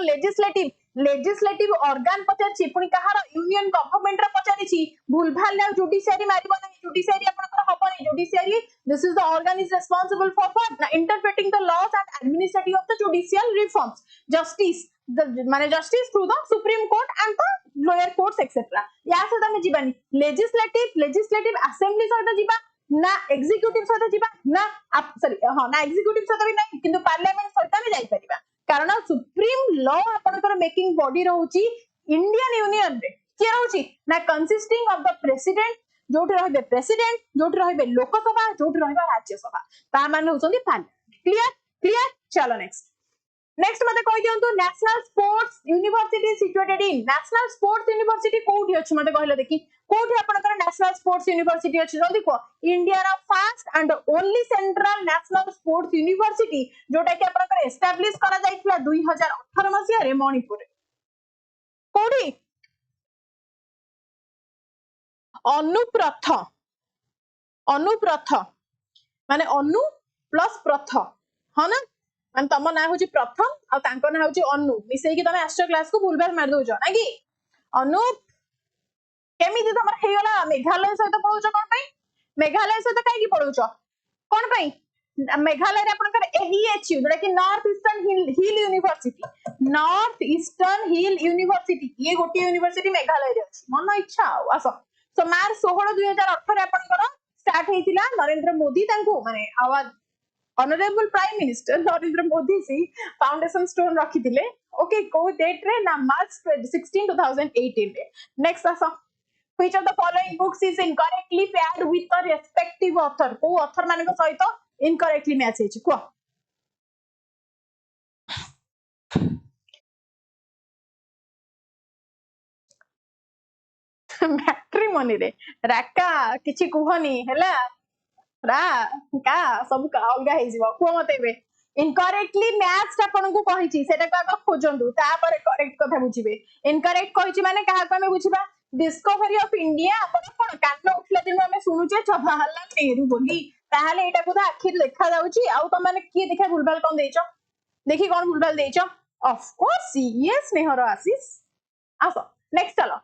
legislative organ पचारछि पुनी कहार union government रा पचारिछि भूलभाल ना judiciary मारिबो ना judiciary अपन का हबनी judiciary this is the organ is responsible for what interpreting the laws and administrative of the judicial reforms justice the माने justice through the supreme court and the lower courts etc या सदा में Jiwani legislative assembly सदा जीवा ना executive सदा जीवा ना सॉरी हां ना executive सदा भी नहीं किंतु parliament सदा में जाई परिबा कारण सुप्रीम लॉ आपनकर मेकिंग बॉडी रहउची इंडियन यूनियन रे के रहउची ना कंसिस्टिंग ऑफ द प्रेसिडेंट जोठी रहबे प्रेसिडेंट जोठी रहबे लोकसभा जोठी रहबे राज्यसभा ता माने होचंदी पार्लियामेंट क्लियर चलो नेक्स्ट मते कहि दियंतु national sports university situated in national sports university कोठी अछि मते कहले देखि कोठी आपनकर नेशनल स्पोर्ट्स यूनिवर्सिटी अछि जल्दी को इंडिया रा first and only central national sports university जोटा कि आपनकर एस्टैब्लिश करा जाइतला 2018 मसिया रे मणिपुर कोठी अनुप्रथ माने अनु प्लस प्रथ ह ना मान तम ना होची प्रथम आ तांको ना होची अनु मिसई कि तमे आस्टर क्लास को भूलभाल मार दोजो ना कि अनु केमिति तमर हेगला मेघालय सहित पढौछ कोन पई मेघालय सहित काई की पढौछ कोन पई मेघालय रे आपनकर एहीएचयू जेटा कि नॉर्थ ईस्टर्न हिल यूनिवर्सिटी ये गोटी यूनिवर्सिटी मेघालय रे अछि मन इच्छा आसो सो मार्च 16 2018 रे आपनकर स्टार्ट हेतिला नरेंद्र मोदी तांको माने आवाज Honorable Prime Minister Narendra Modi ji foundation stone रखी दिले ओके को डेट रे ना मार्च 16 2018 रे नेक्स्ट आसा which of the following books is incorrectly paired with the respective author को author माने को सहित incorrectly मैच हेछि को मैट्रिमोनी रे राका किछि कुहनी हैला रा का सब का अलगा हे जीवा को मते बे इनकरेक्टली मैच आपन को कहि छी सेटा का खोजंदु ता पर करेक्ट कथा बुझिबे इनकरेक्ट कहि छी माने कहा को हमें बुझिबा डिस्कवरी ऑफ इंडिया आपण कोन कान उठला दिन हमें सुनुचे जवाहरलाल नेहरू बोली ताहाले एटा को आखिर देखा जाउची आउ त माने की देखा भूलभाल कोन देइचो देखि कोन भूलभाल देइचो ऑफ कोर्स सीएस स्नेहर आशीष आसो नेक्स्ट चलो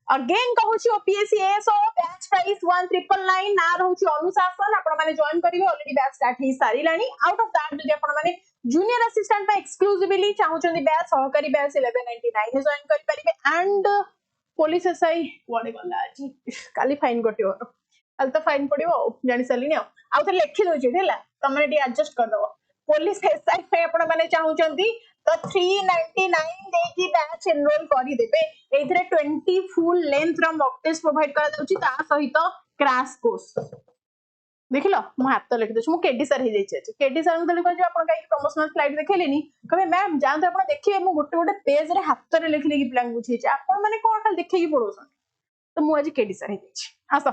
अगेन कहूची ओपीएससी एएसओ बैच प्राइस 1999 ना रहउची अनुशासन आपण माने जॉइन करिवे ऑलरेडी बैच स्टार्ट ही सारी लानी आउट ऑफ दैट जदि आपण माने जूनियर असिस्टेंट पे एक्सक्लूसिवली चाहउचंदी बैच सहकारी बैच 1199 जॉइन करि परिबे एंड पुलिस एसआई कोडे गला आज काली फाइन कटियो कल तो फाइन पड़ियो जानि सलिनी आउ थे लिखि दोची हैला तमने डी एडजस्ट कर दो पुलिस एसआई पे आपण माने चाहउचंदी तो 399 देकी बैच एनरोल करि देबे एथरे 20 फुल लेंथ रो मॉक टेस्ट प्रोवाइड करा दउची ता सहित क्रैश कोर्स देखिलो मु हाथ लिखि दछु मु केडी सर हे जाई छै केडी सर को देखो जे आपण काई प्रमोशनल स्लाइड देखेलेनी कबे मैम जान तो आपण देखिए मु गोटे गोटे पेज रे हाथ रे लिखि लिखि प्लान बुझे छै आपण माने कोन खाली देखै कि पढोसन तो मु आज केडी सर हे जाई छै आसो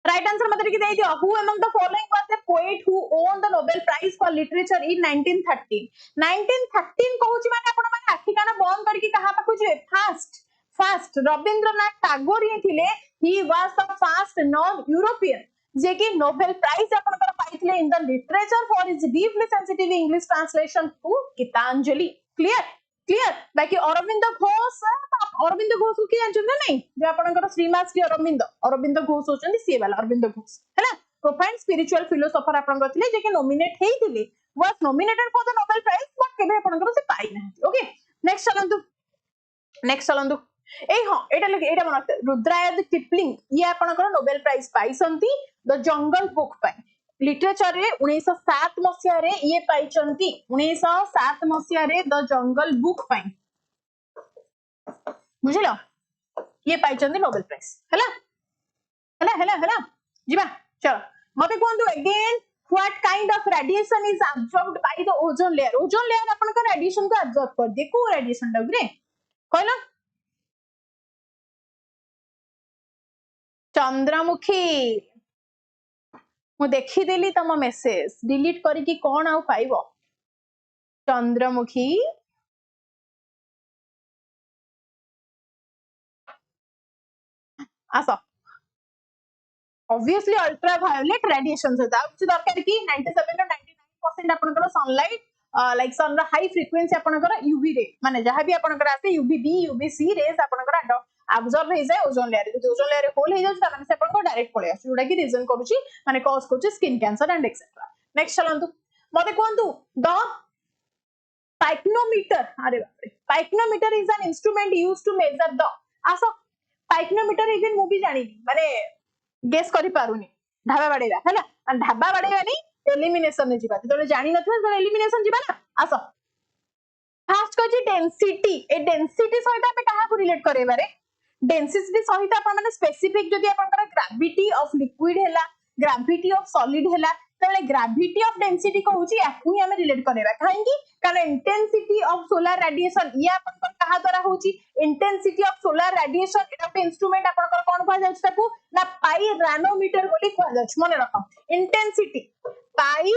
राइट आंसर मत लिखि दे दियो who among the following was the poet who won the Nobel prize for literature in 1913 कहूची माने आपण माने आखि काना बंद करके कहा पाखु जे फास्ट रविंद्रनाथ टैगोर ही थिले he was the first non European जे कि नोबेल प्राइज आपण कर पाइथिले in the literature for his deeply sensitive English translation to Gitanjali clear बाकी अरविंद घोष को कि जानछन ना नहीं जे आपनकर श्रीमान श्री अरविंद घोष होचंदी सी वाला अरविंद घोष हैला प्रोफाइंड स्पिरिचुअल फिलोसोफर आपनकर थिले जे कि नॉमिनेट हेइथिले was nominated for the Nobel prize but केबे आपनकर से पाई नाही ओके नेक्स्ट चलंदु ए हां एटा मन रुद्रायद किपलिंग ये आपनकर नोबेल प्राइज पाइसंती द जंगल बुक पाई लिटरेचर रे 1907 मसिया रे ये पाइचंती 1907 मसिया रे द जंगल बुक पाई बुझिलो ये पाइचंती नोबेल प्राइज हला जीवा चलो मते कोंदु again what kind of radiation is absorbed by the ozone layer अपन का रेडिएशन को अब्सॉर्ब कर दे को रेडिएशन डगरे कहलो चंद्रमुखी मु देखि देली तम मेसेज डिलीट करी कि कोन आउ पाइबो चंद्रमुखी आसो ऑब्वियसली अल्ट्रा वायोलेट रेडिएशन से कुछ दरकार कि 97 to 99% आपनकर सनलाइट लाइक सन रा हाई फ्रीक्वेंसी आपनकर यूवी रे माने जहां भी आपनकर आसे यूवीबी यूवीसी रेस आपनकर अब्सॉर्ब हो जाए ओजोन लेयर होल हो जाय माने से आपनकर डायरेक्ट पळे आछ जोडा कि रीजन करूची माने कॉज करूची skin cancer and etcetera next चलंतु मते कोंतु द पाइक्नोमीटर अरे बाप रे pycnometer is an instrument used to measure the आसो पाइक्नोमीटर इवन मु भी जानी माने गेस करि पारुनी ढाबा बाडेला हैला ढाबा बाडेबानी एलिमिनेशन ने जिबा तो जानि नथवा तो एलिमिनेशन जिबा ना आसो फास्ट कहछि डेंसिटी ए डेंसिटी सहित पे कहा को रिलेट करे बारे डेंसिटी सहित अपन माने स्पेसिफिक जदि अपन ग्रेविटी ऑफ लिक्विड हैला ग्रेविटी ऑफ सॉलिड हैला तले ग्रेविटी ऑफ डेंसिटी कहउछि याकू हम रिलेट करेबा काहेकि कारण इंटेंसिटी ऑफ सोलर रेडिएशन ये अपन पर कहा द्वारा होछि इंटेंसिटी ऑफ सोलर रेडिएशन एटा एक इंस्ट्रूमेंट अपन पर कोन कहा जाय ताकू ना पाई रानोमीटर बोली कहा जाय मने रखो इंटेंसिटी पाई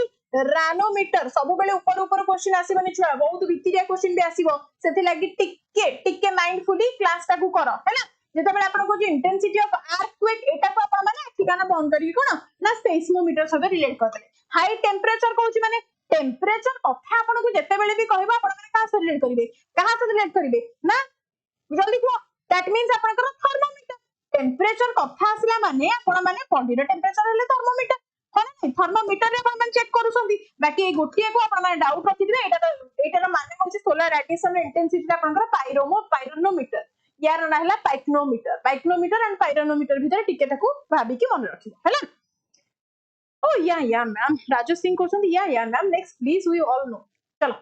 रानोमीटर सब बेले ऊपर क्वेश्चन आसीबनी छुआ बहुत भितिरिया क्वेश्चन भी आसीबो सेति लागि टिके माइंडफुली क्लास टाकू करो हैला जेते बेले अपन को इंटेंसिटी ऑफ अर्थक्वेक एटा को अपन माने ठिकाना बंद करी कोन ना सेस्मोमीटर सहित रिलेट करते हाई टेंपरेचर कहउची माने टेंपरेचर कथा अपन को जेते बेले भी कहबा अपन माने कहा से रिलेट करिवे ना जल्दी को दैट मींस अपन को थर्मोमीटर टेंपरेचर कथा आसला माने अपन माने बॉडी रो टेंपरेचर हेले थर्मोमीटर होना थर्मोमीटर रे अपन चेक करूसंदी बाकी ए गोटिए को अपन माने डाउट रखिदिबे एटार माने होची सोलर रेडिएशन इंटेंसिटी अपन को पाइरोनोमीटर यार ना हला पाइक्नोमीटर एंड पाइरोनोमीटर भीतर टिके ताकू भाबी की मन रखिबो हला ओ या मैम राजू सिंह कोसंदी या ma'am next please we all know चलो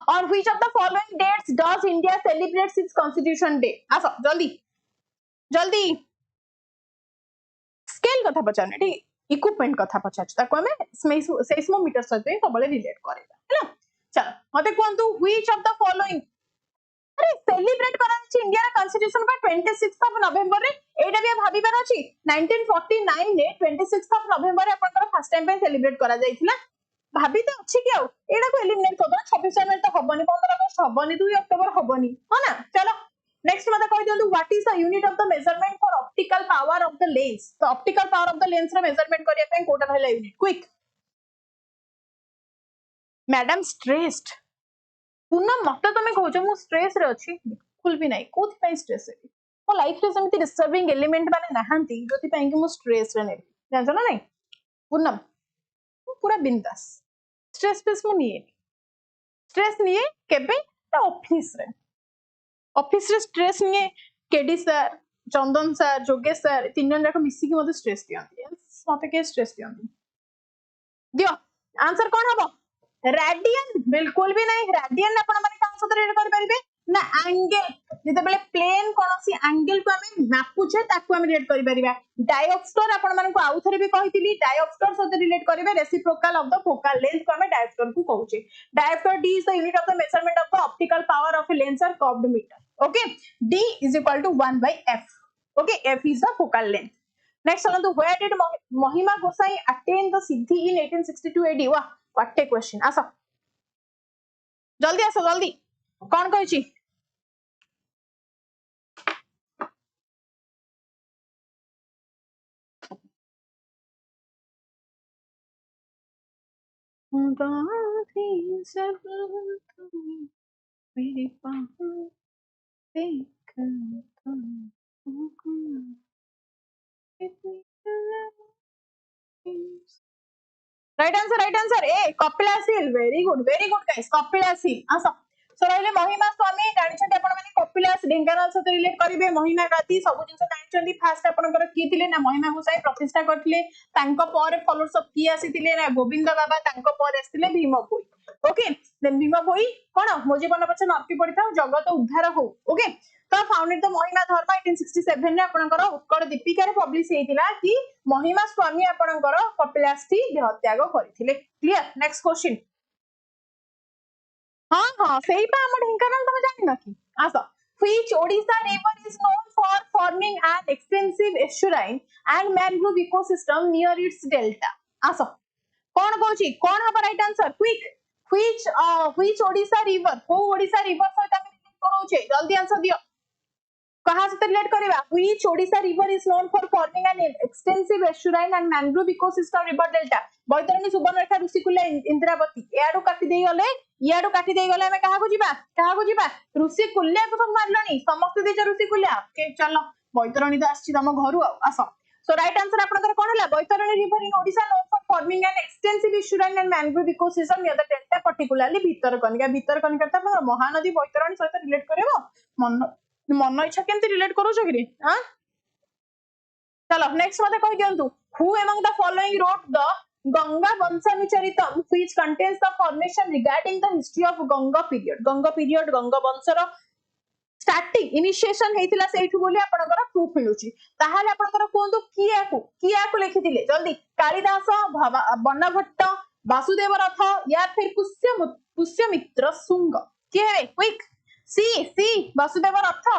on which of the following dates does India celebrates its constitution day आसो जल्दी स्केल कथा पचाने ठीक इक्विपमेंट कथा पचाच ताको हमें सेस्मोमीटर सहित सबले रिलेट करेगा हैला चलो मते कोंतु which of the following अरे सेलिब्रेट कराची इंडिया कॉन्स्टिट्यूशन का 26th ऑफ नवंबर रे एटा भी भाबीबार अछि 1949 रे 26th ऑफ नवंबर रे अपन फर्स्ट टाइम पे सेलिब्रेट करा जायथिला भाबी तो अछि कि आउ एटा को एलिमिनेट कर दो 26 जनवरी तो हबनी 15 अगस्त हबनी 2 अक्टूबर हबनी हो ना चलो नेक्स्ट मते कहि दियंतु what is the unit of the measurement for optical power of the lens तो optical power of the lens रो मेजरमेंट करिया पे कोटा रहला यूनिट क्विक मैडम स्ट्रेस्ड पुनः मत तुम कह मु स्ट्रेस रे अछि बिल्कुल भी नहीं कोथि पई स्ट्रेस रे मो लाइफ रे समिति डिस्टर्बिंग एलिमेंट माने नाहंती जोथि पई कि मु स्ट्रेस रे नै जानछ ना नहीं पूनम पूरा बिंदास स्ट्रेस पेस मु निए स्ट्रेस निए केबे ऑफिस रे स्ट्रेस निए केडी सर चंदन सर जोगेश सर तीन जन जाक मिसी कि मते स्ट्रेस दियंती मते के स्ट्रेस दियंती दियो आंसर कोन हबो रेडियन बिल्कुल भी नहीं रेडियन आपण माने का सत रीड कर परिबे ना एंगल जते बेले प्लेन कोनोसी एंगल को हमें मापुछे ताकू हम रीड करि परिबा डायोप्टर आपण माने को आउथरे भी कहितली डायोप्टर सत रिलेट करिवे reciprocal of the focal length को हमें डायोप्टर को कहूचे dioptre D is the unit of the measurement of the optical power of a lens or curved meter okay d is equal to 1 by f okay f is the focal length next on the where did Mahima Gosai attain the siddhi in 1862 AD वाह what a question आसो जल्दी कौन कहिची right answer A Kapilash very good guys Kapilash आसो सो रहले महिमा स्वामी जानिछन्ते आपण माने कपिलास ढेंकानाल सहित रिलेट करिवे महिमा गाती सब जिंस जानिछन्ती फास्ट आपनकर की थिले ना महिमा गोसाई प्रतिष्ठा करथिले तांको पर फॉलोअर्स ऑफ की आसीथिले ना गोविंद बाबा तांको पर आसीथिले भीम भोई ओके देन भीम भोई कोन मो जीवन पछ नर्ती पड़िथा जगत उद्धार हो ओके तो फाउंडेड द महिमा धर्म 1867 रे आपनकर उत्कल दीपिका रे पब्लिश हेतिला कि महिमा स्वामी आपनकर कपिलास टी देहत्याग करथिले क्लियर नेक्स्ट क्वेश्चन हाँ सही पा हम ढेंकानाल तुम जानि न कि आसो which Odisha river is known for forming an extensive estuarine and mangrove ecosystem near its delta आसो कौन कहूची कौन हबा right answer quick which Odisha river को Odisha river सहित हम रिलेट करूचे जल्दी आंसर दियो कहा से relate करिवा which Odisha river is known for forming an extensive estuarine and mangrove ecosystem river delta Baitarani Subarnarekha Rushikulya Indravati याडू काटी देई गले हमें कहा को जीवा ऋषिकुल्या को सब मारलनी समस्त देज ऋषिकुल्या ओके चलो बैतरणी तो आछि तम घरु आसो सो राइट आंसर आपनकर कोन हला Baitarani river in Odisha known for forming an extensive estuarine and mangrove ecosystem near the delta particularly Bhitarkanika त महानदी बैतरणी सहित रिलेट करबो मन इच्छा केमती रिलेट करूछ कि हां चलो नेक्स्ट मते कहि दियंतु who among the following wrote the Ganga Vamsanucharitam which contains the formation regarding the history of Ganga period Ganga वंशर स्टार्टिंग इनिशिएशन हेतिला सेठु बोली आपनकर प्रूफ मिलुची ताहाले आपनकर कोंदु किया को लिखितिले जल्दी कालिदास बनभट्ट वासुदेव रथ या फिर पुष्यमित्र शुंग के है क्विक सी वासुदेव रथ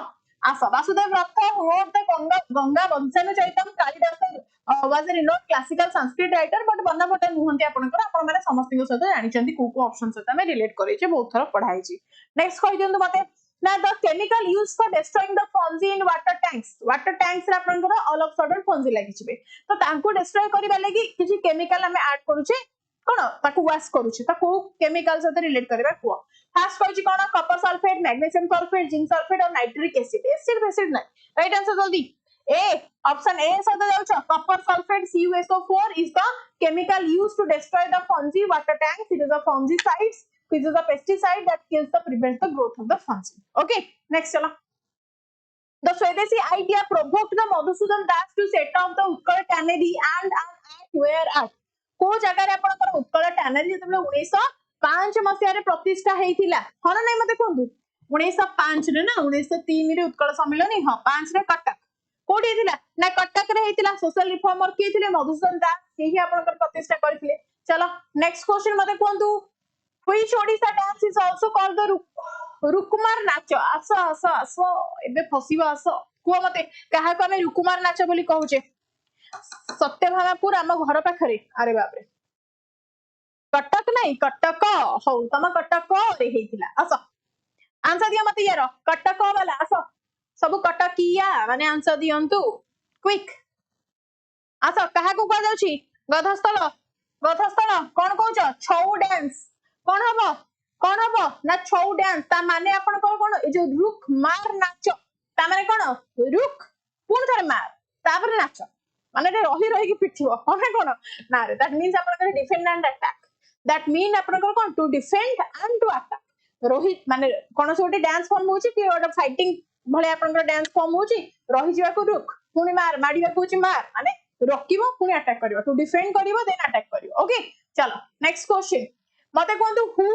आसो वासुदेव रथ wrote the Ganga वंशानुचरितम Kalidas was a renowned classical Sanskrit writer but बनभट्ट नुहंती आपनकर आपण माने समस्त को सहित जानिचंती को ऑप्शन सहित हमें रिलेट करेचे बहुत थर पढाईची नेक्स्ट कहि दियंतु मते ना the chemical used for destroying the fungi in water tanks रे आपनकर ऑल ऑफ सडन फंजी लागिचिबे तो तांको डिस्ट्रॉय करिबा लागि किछि केमिकल हमें ऐड करूचे कोन ताको वाश करूचे ताको केमिकल सहित रिलेट करबा को फास्ट कहछि कोन copper sulphate magnesium sulphate zinc sulphate और नाइट्रिक एसिड ना राइट आंसर जल्दी ए ऑप्शन ए सहित जाउछ copper sulphate CuSO4 is the chemical used to destroy the fungi water tanks it is a fungicide which is a pesticide that kills the prevents the growth of the fungi okay next चलो the Swadeshi idea provoked the Madhusudan Das to set up the Utkal tannery and at where at को जगह रे आपनकर Utkal tannery जेतबे 1905 मसिया रे प्रतिष्ठा हेइथिला हन नै मते कोंदु 1905 रे ना 1903 रे उत्कल सम्मेलन हां 5 रे कटक कोडी हेइथिला ना कटक रे हेइथिला सोशल रिफॉर्मर के थिले मधुसूदन दास के ही आपनकर प्रतिष्ठा करथिले चलो नेक्स्ट क्वेश्चन मते कोंदु which Odisha dance is also called the Rukmar Nacha आसो एबे फसिबा आसो को मते काहा को हम रुकुमार नाच बोली कहूचे सत्यभामापुर आम घर पाखरे अरे बाप रे कटक नहीं कटक हौ तम कटक रे हेइथिला आसो आंसर दिया मते यार कटक वाला आसो सब कटकिया माने आंसर दियंतु क्विक आस कहा को कह जाउची गधस्थल कोन कहउछ छौ डांस कोन हबो ना छौ डांस ता माने आपण कोन ए जो रुख मार नाच ता माने कोन रुख पुन थरे मार तापर नाच माने रे रही की पिठिबो कोन ना रे दैट मींस आपण defend and attack that mean आपण कोन to defend and to attack Rohit माने कोन सोटे डांस फॉर्म होची कि ओटा फाइटिंग भले आपण डांस फॉर्म होची रही जीवा को रुख पुनी मार माडीवा को मार माने रोकिबो पुनी अटैक करिवो टू डिफेंड करिवो देन अटैक करिवो ओके चलो नेक्स्ट क्वेश्चन मते कोंतु who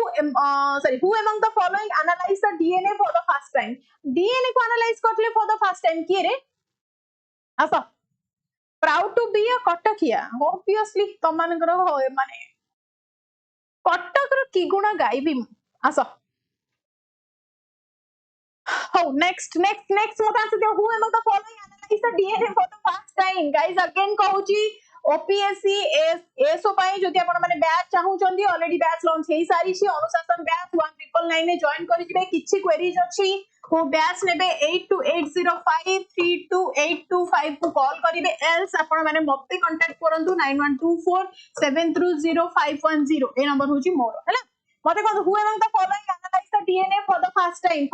among the following analyse the DNA for the first time DNA को एनालाइज करले फॉर द फर्स्ट टाइम किए रे आसा प्राउड टू बी अ कटकिया ऑब्वियसली त मानकर माने कटक रो की गुण गाइबी आसा Oh, next, mota आसे who among the following analyze the DNA for the first time, guys? Again कहूची OPSC ASO पाई जदि आपण माने बैच चाहू चंदी ऑलरेडी बैच लॉन्च हेई सारी छी अनुशासन बैच 1999 ने जॉइन करि जिवे किछि क्वेरीज अछि को बैच नेबे 8280532825 को कॉल करिवे एल्स आपण माने मते कांटेक्ट करंतु 9124730510 ए नंबर होची मोर हैला मते कहू who among the following analyse the DNA for the first time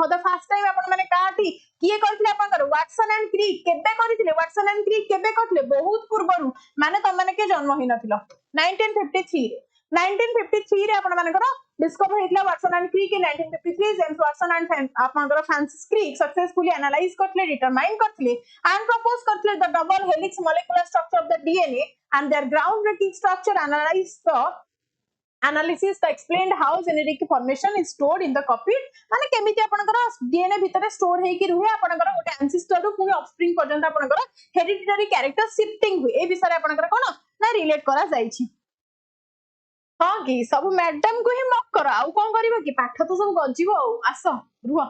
आपण माने काठी किए करथिले आपनकर वाटसन एंड क्रिक केबे करथिले वाटसन एंड क्रिक केबे करथिले बहुत पूर्वरु माने त माने के जन्म होई नथिलो 1953 रे आपण मानकर डिस्कवर हेतला Watson and Crick in 1953 James Watson and आपनकर फ्रांसिस क्रिक सक्सेसफुली एनालाइज करथिले डिटरमाइन करथिले एंड प्रपोज करथिले the double helix molecular structure of the DNA and their ground breaking structure analyse the analysis that explained how genetic information is stored in the copy माने केमिति आपनकर DNA भितरे store हे कि रुहे आपनकर गोटे ancestor रु पुनी ऑफस्प्रिंग पर्यंत आपनकर हेरिडिटरी कैरेक्टर शिफ्टिंग हुए ए विषय आपनकर कोन ना रिलेट करा जाई छी हां कि सब मैडम को ही मक करा आ कोन करबो कि पाठ तो सब गजिबो आस रुह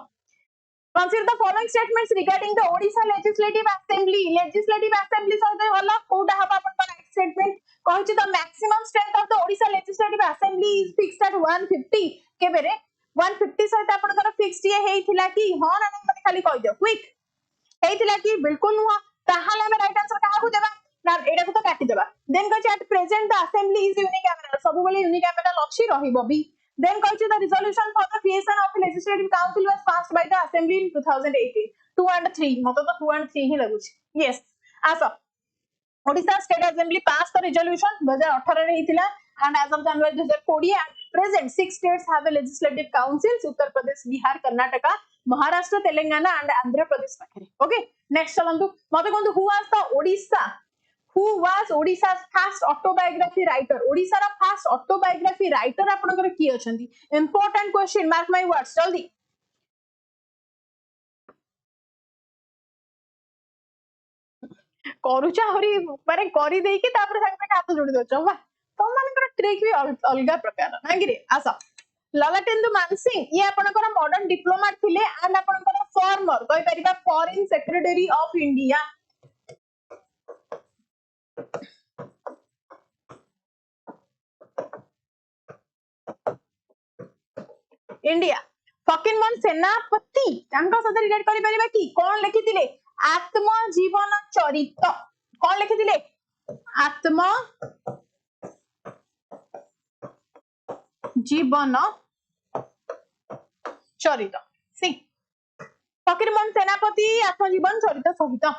Consider the following statements regarding the Odisha Legislative Assembly. Legislative Assembly सहित वाला कोडा हबा अपन राइट स्टेटमेंट कहछि the maximum strength of the Odisha Legislative Assembly is fixed at 150 केबेरे 150 सहित आपनकर फिक्स्ड ये हेइथिला कि हां ना मते खाली कहि दियो क्विक हेइथिला कि बिल्कुल नुह ताहाले हम राइट आंसर काहा को देबा ना एडा को तो काटि देबा then कहछि at present the assembly is unicameral सब बेले unicameral अछि रहिबो भी Then कहछि the resolution for the creation of the legislative council was passed by the assembly in 2018 2 and 3 मतो तो 2 and 3 ही लागुछि yes आसो Odisha State Assembly passed the resolution 2018 रे हितिला and as of January 2020 at present 6 states have a legislative councils Uttar Pradesh Bihar Karnataka Maharashtra Telangana and Andhra Pradesh पाखरे okay next चलंतु मते कोन who was the Odisha Who was Odisha's first autobiography writer? Odisha रा first autobiography writer आपनकर की अछंती important question mark my words जल्दी करूचा हरी माने करी देई कि तापर संगे हाथ जोड़ी दोछ बा तो मानकर ट्रिक भी अलगा प्रकार ना कि रे आसा ललाटेंदु मानसिंह ये आपनकर मॉडर्न डिप्लोमेट थिले एंड आपनकर फॉर्मर कहि परिबा foreign secretary of India India Fakir Mohan सेनापति तांका साथ रिलेट करि परिबा कि कोन लिखिथिले आत्मजीवन चरित कोन लिखिथिले आत्म जीवन चरित सी फकीर मोहन सेनापति आत्मजीवन चरित सहित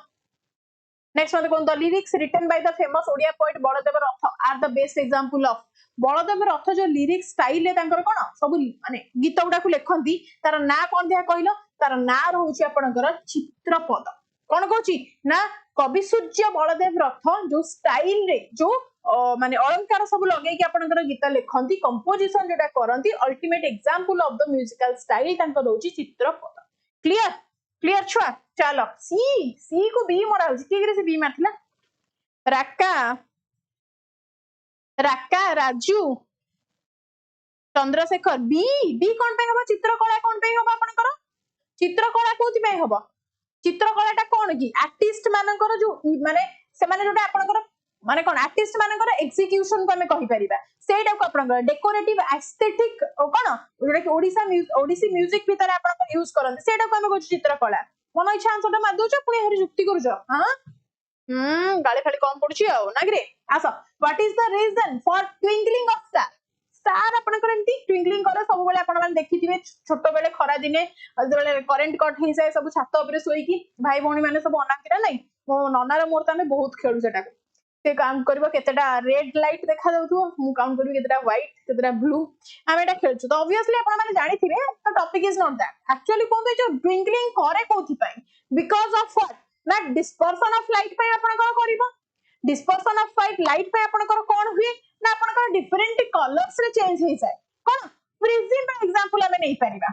नेक्स्ट मते कोन the lyrics written by the famous Odia poet Baladev Rath are the best example of Baladev Rath जो लिरिक्स स्टाइल तांकर कोन सब माने गीत गुडा को लेखंती तार ना कोन दिया कहलो तार ना रहउची आपनकर चित्रपद कोन कहउची ना कवि सूर्य बड़देव रथ जो स्टाइल रे जो माने अलंकार सब लगे कि आपनकर गीत लेखंती कंपोजिशन जेटा करंती ultimate example of the musical style तांकर रहउची चित्रपद क्लियर छुआ चलो सी को बी मरा होची के से बी मारथिला राका राजू चंद्रशेखर बी कोन पे हबो चित्रकला कोन पे हबो आपनकर चित्रकला कोथि पे हबो चित्रकलाटा कोन की आर्टिस्ट मानकर जो माने से माने जोटा आपनकर माने कोन आर्टिस्ट मानकर एग्जीक्यूशन को हमें कहि परिबा सेटा को आपनकर डेकोरेटिव एस्थेटिक कोन जोटा कि ओडिसी म्यूजिक भीतर आपनकर यूज करन सेटा को हमें कहू चित्रकला मन इच्छा आंसर मार दउछ पुणी हेरी जुक्ति करूछ हां गाली खाली कम पड़ुची आ ना ग्रे आस what is the reason for twinkling of star star आपनकर एंती ट्विंकलिंग करे सब बेले आपन मान देखिथिबे छोटो बेले खरा दिने बेले करंट कट हे जाय सब छात ऊपर सोई की भाई भौणी माने सब अनाकिरा नै मो ननार मोर तमे बहुत खेलु सेटा से काउंट करबो केतेटा रेड लाइट देखा जाउथो मु काउंट करबो केतेटा व्हाइट केतेटा ब्लू हम एटा खेलछु तो ऑब्वियसली आपन माने जानिथिबे तो topic is not that actually कोन जो ट्विंकलिंग करे कोथि पई बिकॉज़ ऑफ व्हाट ना डिस्पर्शन ऑफ लाइट पे आपन को करबो डिस्पर्शन ऑफ लाइट पे आपन को कोन हुए ना आपन को डिफरेंट कलर्स रे चेंज हे जाय कोन प्रिज्म पे एग्जांपल हमें नहीं परिबा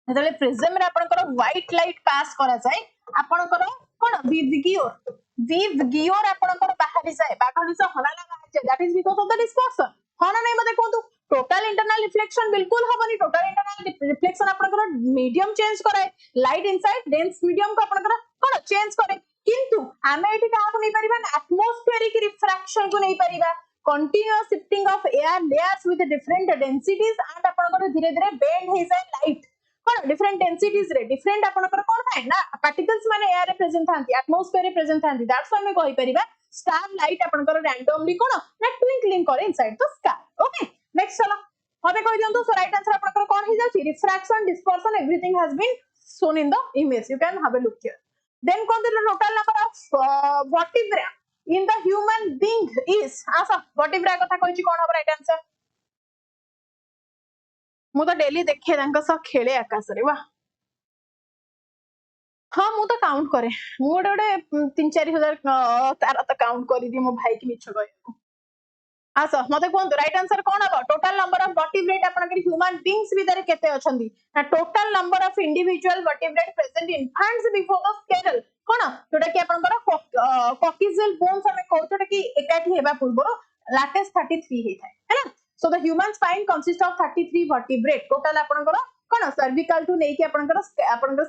जले प्रिज्म रे आपन को व्हाइट लाइट पास करा जाय आपन को कोन विवगियोर आपन को बाहरी जाय बाहरी से हलाला बाहर that is because of the dispersion हना नहीं मते कोन टोटल इंटरनल रिफ्लेक्शन बिल्कुल हबनी टोटल इंटरनल रिफ्लेक्शन आपन को मीडियम चेंज कराए लाइट इनसाइड डेंस मीडियम को आपन को कोन चेंज करे किंतु हमें एटी का नहीं परिबा एटमॉस्फेरिक रिफ्रैक्शन को नहीं परिबा continuous shifting of air layers with different densities and आपन को धीरे धीरे बेंड हे जाय लाइट कोन डिफरेंट डेंसिटीज रे डिफरेंट आपन को कोन थाए ना पार्टिकल्स माने एयर रे प्रेजेंट थांती एटमॉस्फेयर रे प्रेजेंट थांती दैट्स व्हाई मैं कहि परिबा स्टार लाइट आपन को रैंडमली कोन ना ट्विंकलिंग करे inside the sky okay next चलो हमें कहि दियंतु सो राइट आंसर आपन को कोन हे जाउची refraction dispersion everything has been shown in the image you can have a look here then the total number of vertebrae in the human being is asa vertebrae कथा कहिची कोन हो राइट आंसर मु तो daily देखे तांका स खेले आकाश रे वाह हाँ मु तो काउंट करे मु गोटे 3-4 हजार तार तो काउंट कर दी मो भाई की मिछ कहू आस मते कहंतु राइट आंसर कोन हो टोटल नंबर ऑफ वर्टिब्रेट आपन ह्यूमन बीइंग्स भीतर केते अछंदी ना total number of individual vertebrate present in infants before the स्केरल कोन जोटा कि आपन कॉक्सियल बोन्स हमें कहू जोटा कि एकाठी हेबा पूर्व लाटेस्ट 33 हे थाए है ना so the human spine consist of 33 vertebrate total आपन कोन सर्विकल टू नेकी आपन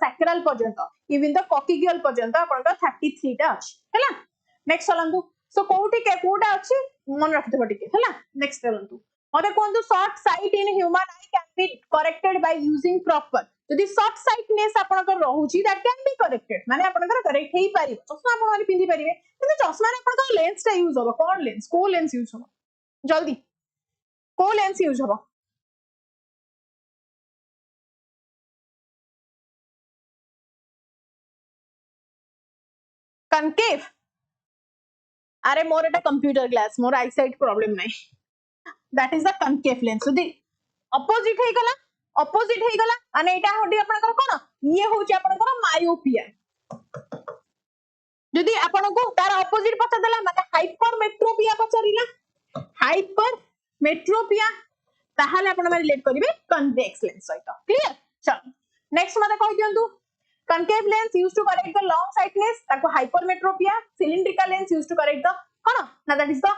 सैक्रल पर्यंत इवन द कॉक्सियल पर्यंत आपन 33 टा अछि हैला नेक्स्ट चलंतु सो कोउटी के कोडा अछि मन रखिथबो टिके हैला नेक्स्ट चलंतु मते कोन short sight in human eye can be corrected by using proper यदि शॉर्ट साइटनेस आपन को रहउची दैट कैन बी करेक्टेड माने आपन को करेक्ट हेई पारि चश्मा आपन माने पिंदी परिबे किंतु चश्मा रे आपन को लेंस टा यूज होबो कोन लेंस को लेंस यूज होबो जल्दी को लेंस यूज होबो कनकेव अरे मोर एटा कंप्यूटर ग्लास मोर आई साइट प्रॉब्लम नहीं that is the concave lens यदि अपोजिट हे गला माने एटा होडी आपन को कोन ये होची आपन को मायोपिया यदि आपन को तार अपोजिट पता देला माने हाइपरमेट्रोपिया पचारिला हाइपरमेट्रोपिया ताहाले आपन माने रिलेट करिवे कन्वेक्स लेंस सहित क्लियर चल नेक्स्ट मते कहि दियंतु concave lens used to correct the long sightness ताको hypermetropia cylindrical lens used to correct the कोन ना that is the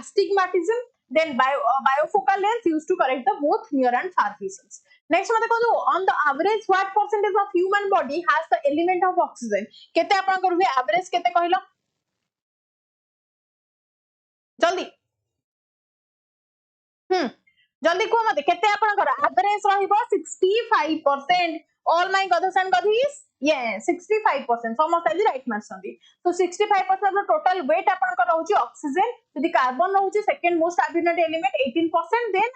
astigmatism then bifocal lens used to correct the both near and far visions next मते कहू on the average what percentage of human body has the element of oxygen केते आपन करबे average केते कहिलो जल्दी जल्दी को मते केते आपन कर एवरेज रहिबो 65% all my goddess and goddess yes 65% समस्त आज राइट मारसंदी तो 65% ऑफ द टोटल वेट आपन को रहउची ऑक्सीजन यदि कार्बन रहउची second most abundant element 18% then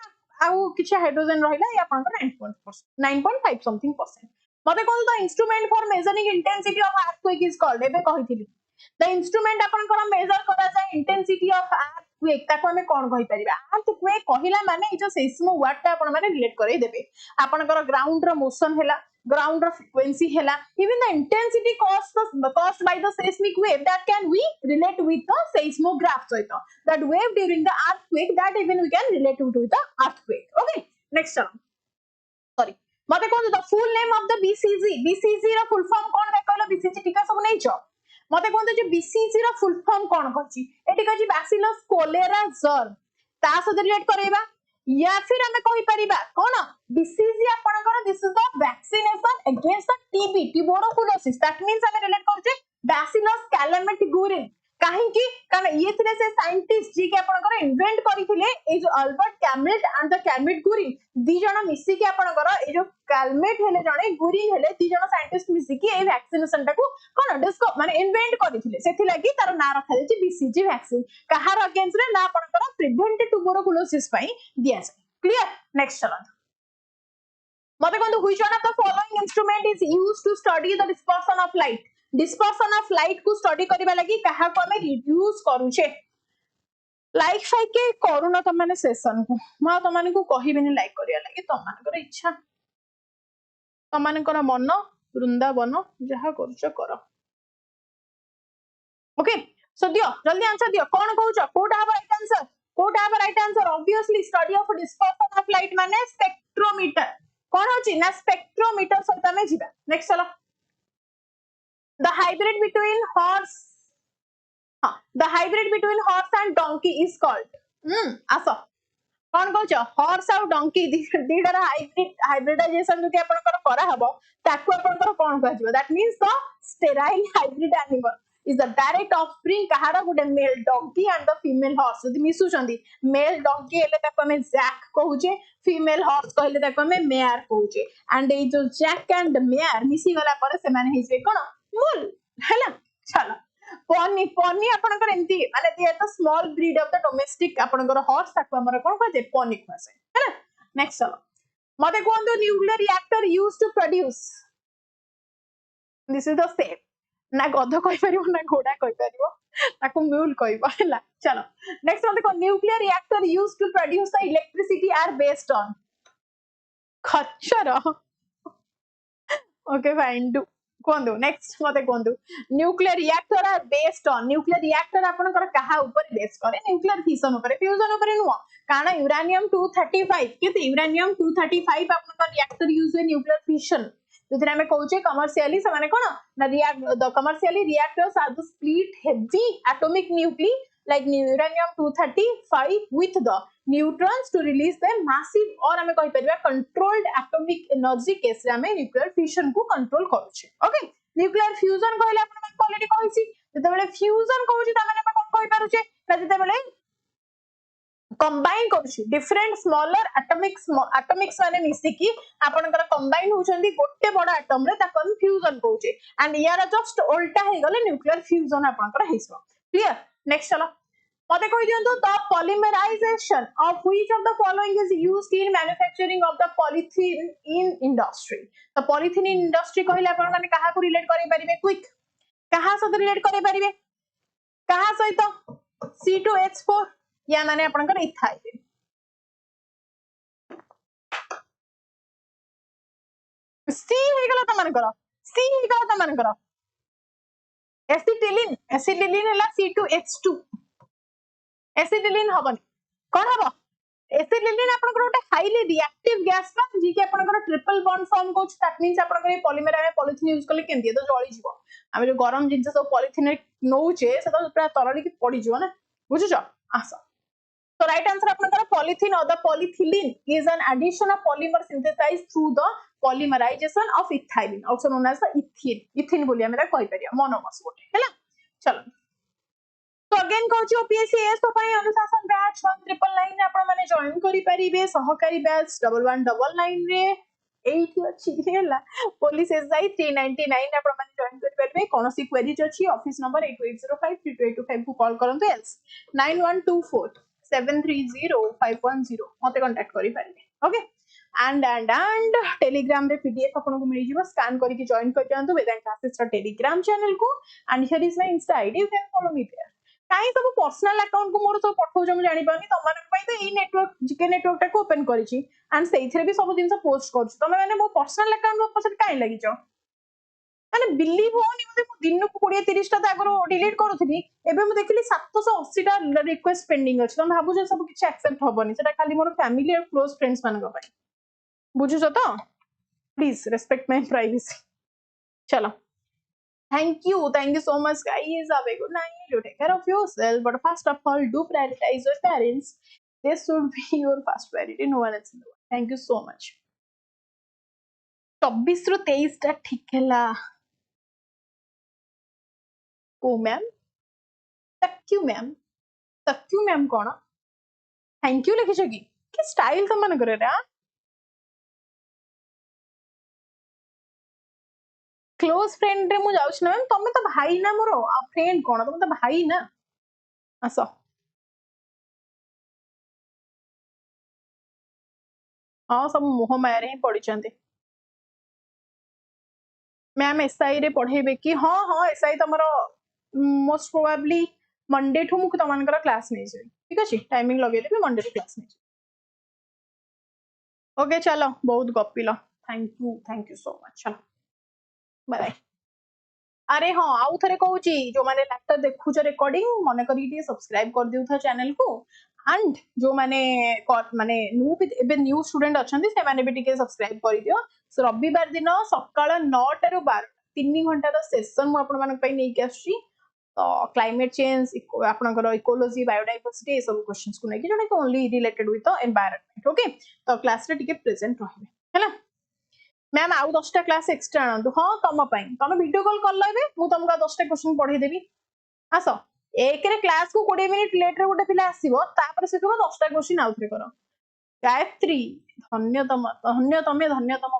आउ किछ हाइड्रोजन रहिला या आपन को 9.5 समथिंग परसेंट मते कोन the instrument for measuring intensity of earthquake is called एबे कहिथिली द इंस्ट्रूमेंट आपन को मेजर करा जाय इंटेंसिटी ऑफ अर्थक्वेक ताको हमें कोन कहि परिबा अर्थक्वेक कहिला माने ई जो सेस्मो वर्ड ता आपन माने रिलेट करै देबे आपन को ग्राउंड रो मोशन हैला ground of frequency hela even the intensity caused by the seismic wave that can we relate with the seismograph so that wave during the earthquake that even we can relate to with the earthquake okay next one sorry mate kon the full name of the BCG ro full form kon देखलो BCG टीका सब नै छ मते कोन जे BCG रो full form कोन कहछि eighty कहछि bacillus cholera germ ता सद relate करैबा या फिर हमें कहि परिबा कोन BCG आपनकर this is the vaccination against the TB tuberculosis that means हमें रिलेट करछे बैसिलस कैलामिटी गुरिन कहीं कारण ये थे से साइंटिस्ट जी के आपनकर इन्वेंट करिथिले ए जो Albert Calmette and the Calmette Guerin दी जण मिसी के आपनकर ए जो कैलमेट हेले जणे गुरिन हेले दी जण साइंटिस्ट मिसी के ए वैक्सीनेशन टाको कोन डिस्को माने इन्वेंट करिथिले सेथि लागि तार ना रखा जाय बीसीजी वैक्सीन कहार अगेंस्ट रे ना आपनकर प्रिवेंट ट्यूबरकुलोसिस पई दिया जाय क्लियर नेक्स्ट चलो मते कोन which one of the following instrument is used to study the dispersion of light dispersion of light को स्टडी करबा लागि कहा को हमें रिड्यूस करूछे लाइक फाइक के करूना त माने सेशन को म त माने को कहिबेनी लाइक करिया लागि त मानकर इच्छा त मानकर मन वृंदावन जहा करूछ कर ओके सो दियो जल्दी आंसर दियो कोन कहूछ कोटा हबो right answer obviously study of dispersion of light माने स्पेक्ट्रोमीटर कोन होची ना स्पेक्ट्रोमीटर सहित में जीवा नेक्स्ट चलो the hybrid between horse and donkey is called आसो कौन कहछ हॉर्स और डंकी दीडार हाइब्रिडाइजेशन जो आपनकर करा हबो ताकू आपनकर कोन कहजिबो that means the sterile hybrid animal is the direct offspring कहारा गुडे male donkey and the female horse यदि मिसु चंदी मेल डंकी हेले ताको हमें जैक कहूचे फीमेल हॉर्स कहले ताको हमें मेयर कहूचे एंड ए जो जैक एंड मेयर मिसी गला पर से माने हिजबे कोन मूल हैला चलो पनी पनी आपनकर एंती माने दे तो small breed of the domestic आपनकर हॉर्स ताको हमर कोन कहजे पनी कहसे हैला नेक्स्ट चलो मते कोन दो nuclear reactor used to produce this is the same ना गध कहि परिबो ना घोड़ा कहि परिबो ताको म्यूल कहबो हैला चलो नेक्स्ट मते कोन nuclear reactor used to produce the electricity are based on खच्चर ओके फाइन डू कोंदो नेक्स्ट मते कोंदो nuclear reactor are based on nuclear reactor आपनकर कहा ऊपर बेस करे न्यूक्लियर फिशन ऊपर फ्यूजन ऊपर नुवा कारण यूरेनियम 235 केते यूरेनियम 235 आपनकर रिएक्टर यूज है न्यूक्लियर फिशन जोथरे हमें कहूचे कमर्शियली से माने कोन ना the commercially reactors are the split heavy atomic nuclei like uranium 235 with the neutrons to release the massive और हमें कहि परिबा controlled atomic energy केस रे हमें न्यूक्लियर फिशन को कंट्रोल करूचे ओके न्यूक्लियर फ्यूजन कहले अपन मन ऑलरेडी कहिसी जते बेले फ्यूजन कहूची त माने कोन कहि पारुचे जते बेले कंबाइन करूची डिफरेंट स्मॉलर एटॉमिक्स माने मिसी की आपनकर कंबाइन होचंदी गोटे बड़ एटम रे ताको हम फ्यूजन कहूचे एंड यार जस्ट उल्टा हे गले न्यूक्लियर फ्यूजन आपनकर हेसबो क्लियर नेक्स्ट चलो मते कहि दियंतु the polymerisation of which of the following is used in manufacturing of the polythene in industry the polythene in industry कहले आपण माने कहा को रिलेट करि परिबे क्विक कहा से रिलेट करि परिबे कहा सहित C2H4 या माने आपनकर इथाइलिन सी हे गला त मानकर सी हे गला त मानकर एसिटिलिन हला C2H2 एसिटिलिन हबनी कोन हबो एसिटिलिन आपनकर ओटे हाईली रिएक्टिव गैस ना जी के आपनकर triple bond form coach that means आपनकर ए पॉलीमर में पॉलिथीन यूज करले केंती तो जळी जीवो हम जो गरम जिंस सब पॉलिथीन नौचे से तो पूरा तरली की पड़ी जीवो ना बुझुछ आसा so right answer आपनकर पॉलिथीन और the polythene is an addition of polymer synthesized through the polymerization of ethylene also known as the ethene बोली हम कहि परिया मोनोमर्स गोटे हैला चलो तो अगेन कहूची ओपीएससी एस तो पई अनुशासन बैच 1999 आपण माने जॉइन करि परिबे सहकारी बैच 1199 रे 8 अछि हैला पुलिस एसआई 399 आपण माने जॉइन करि परिबे कोनोसी क्वेरीज अछि ऑफिस नंबर 88053285 को कॉल करंतु एल्स 9124 730 मते कांटेक्ट करि परिबे ओके एंड टेलीग्राम रे पीडीएफ आपन को मिली जीवो स्कैन करि के जॉइन कर जानतो वेदांत क्लासेस रा टेलीग्राम चैनल को and here is my insta ID you can follow me there काई सब पर्सनल अकाउंट को मोर सब पठौ जो जानि पानी तमन पई तो ई नेटवर्क जीके नेटवर्क टा को ओपन करिछि एंड सेइथरे भी सब दिन पोस्ट करछु तमे माने मो पर्सनल अकाउंट में पछट काई लागि छ माने बिलीव होनी मते दिन को 20 30 टा आगरो डिलीट करूथि एबे मु देखली 780 टा रिक्वेस्ट पेंडिंग अछि त भाबु जे सब किछ एक्सेप्ट होबनी सेटा खाली मोर फैमिली और क्लोज फ्रेंड्स मान को पई बुझु छ तो प्लीज रेस्पेक्ट माय प्राइवेसी चलो thank you so much guys have a good night you take care of yourself but first of all do prioritize your parents this should be your first priority no one else in the world thank you so much 24 ରୁ 23 टा ठीक हैला को ma'am you ma'am thank you ma'am कौन thank you लिखिछ कि style तुम मन करे रे क्लोज फ्रेंड रे मु जाउछ ना मैम तमे तो भाई ना मोर आ फ्रेंड कौन तमे तो भाई ना आसो हाँ सब मोह माया रे ही पड़ी चंदी मैम एसआई रे पढ़ेबे कि हाँ हाँ एसआई तमरो मोस्ट प्रोबेबली मंडे ठू मुझे तुमर क्लास नहीं जाए ठीक अच्छे टाइमिंग लगे देवी मंडे टू क्लास नहीं ओके चलो बहुत गपिल थैंक यू सो मच चलो बाय अरे हाँ आउ थे कहूँ जो मैंने लैपटॉप देखुच रिकॉर्डिंग मन कर सब्सक्राइब कर दिउ था चैनल को एंड जो माने माने न्यू स्टूडेंट अच्छा से माने भी टिके सब्सक्राइब कर दियो रविवार दिन सकाळ 9 रु 12 3 घंटा सेशन मु आपण मानक पई नै के आछी तो क्लाइमेट चेंज आपनकर इकोलॉजी बायोडायवर्सिटी ए सब क्वेश्चंस को नै कि जोटा only related with the environment okay तो क्लास रे टिके प्रेजेंट रहबे हैला मैम आउ 10टा क्लास एक्स्ट्रा आनंदु हाँ तुम तुम वीडियो कॉल कर लेबे मु तुमका 10टा क्वेश्चन पढ़े देबी आस एक रे क्लास को 20 मिनिट लेट रे गोटे पिला आसीबो तापर से तुम 10टा क्वेश्चन आउथरे करो गायत्री धन्यतम धन्यतमे धन्यतम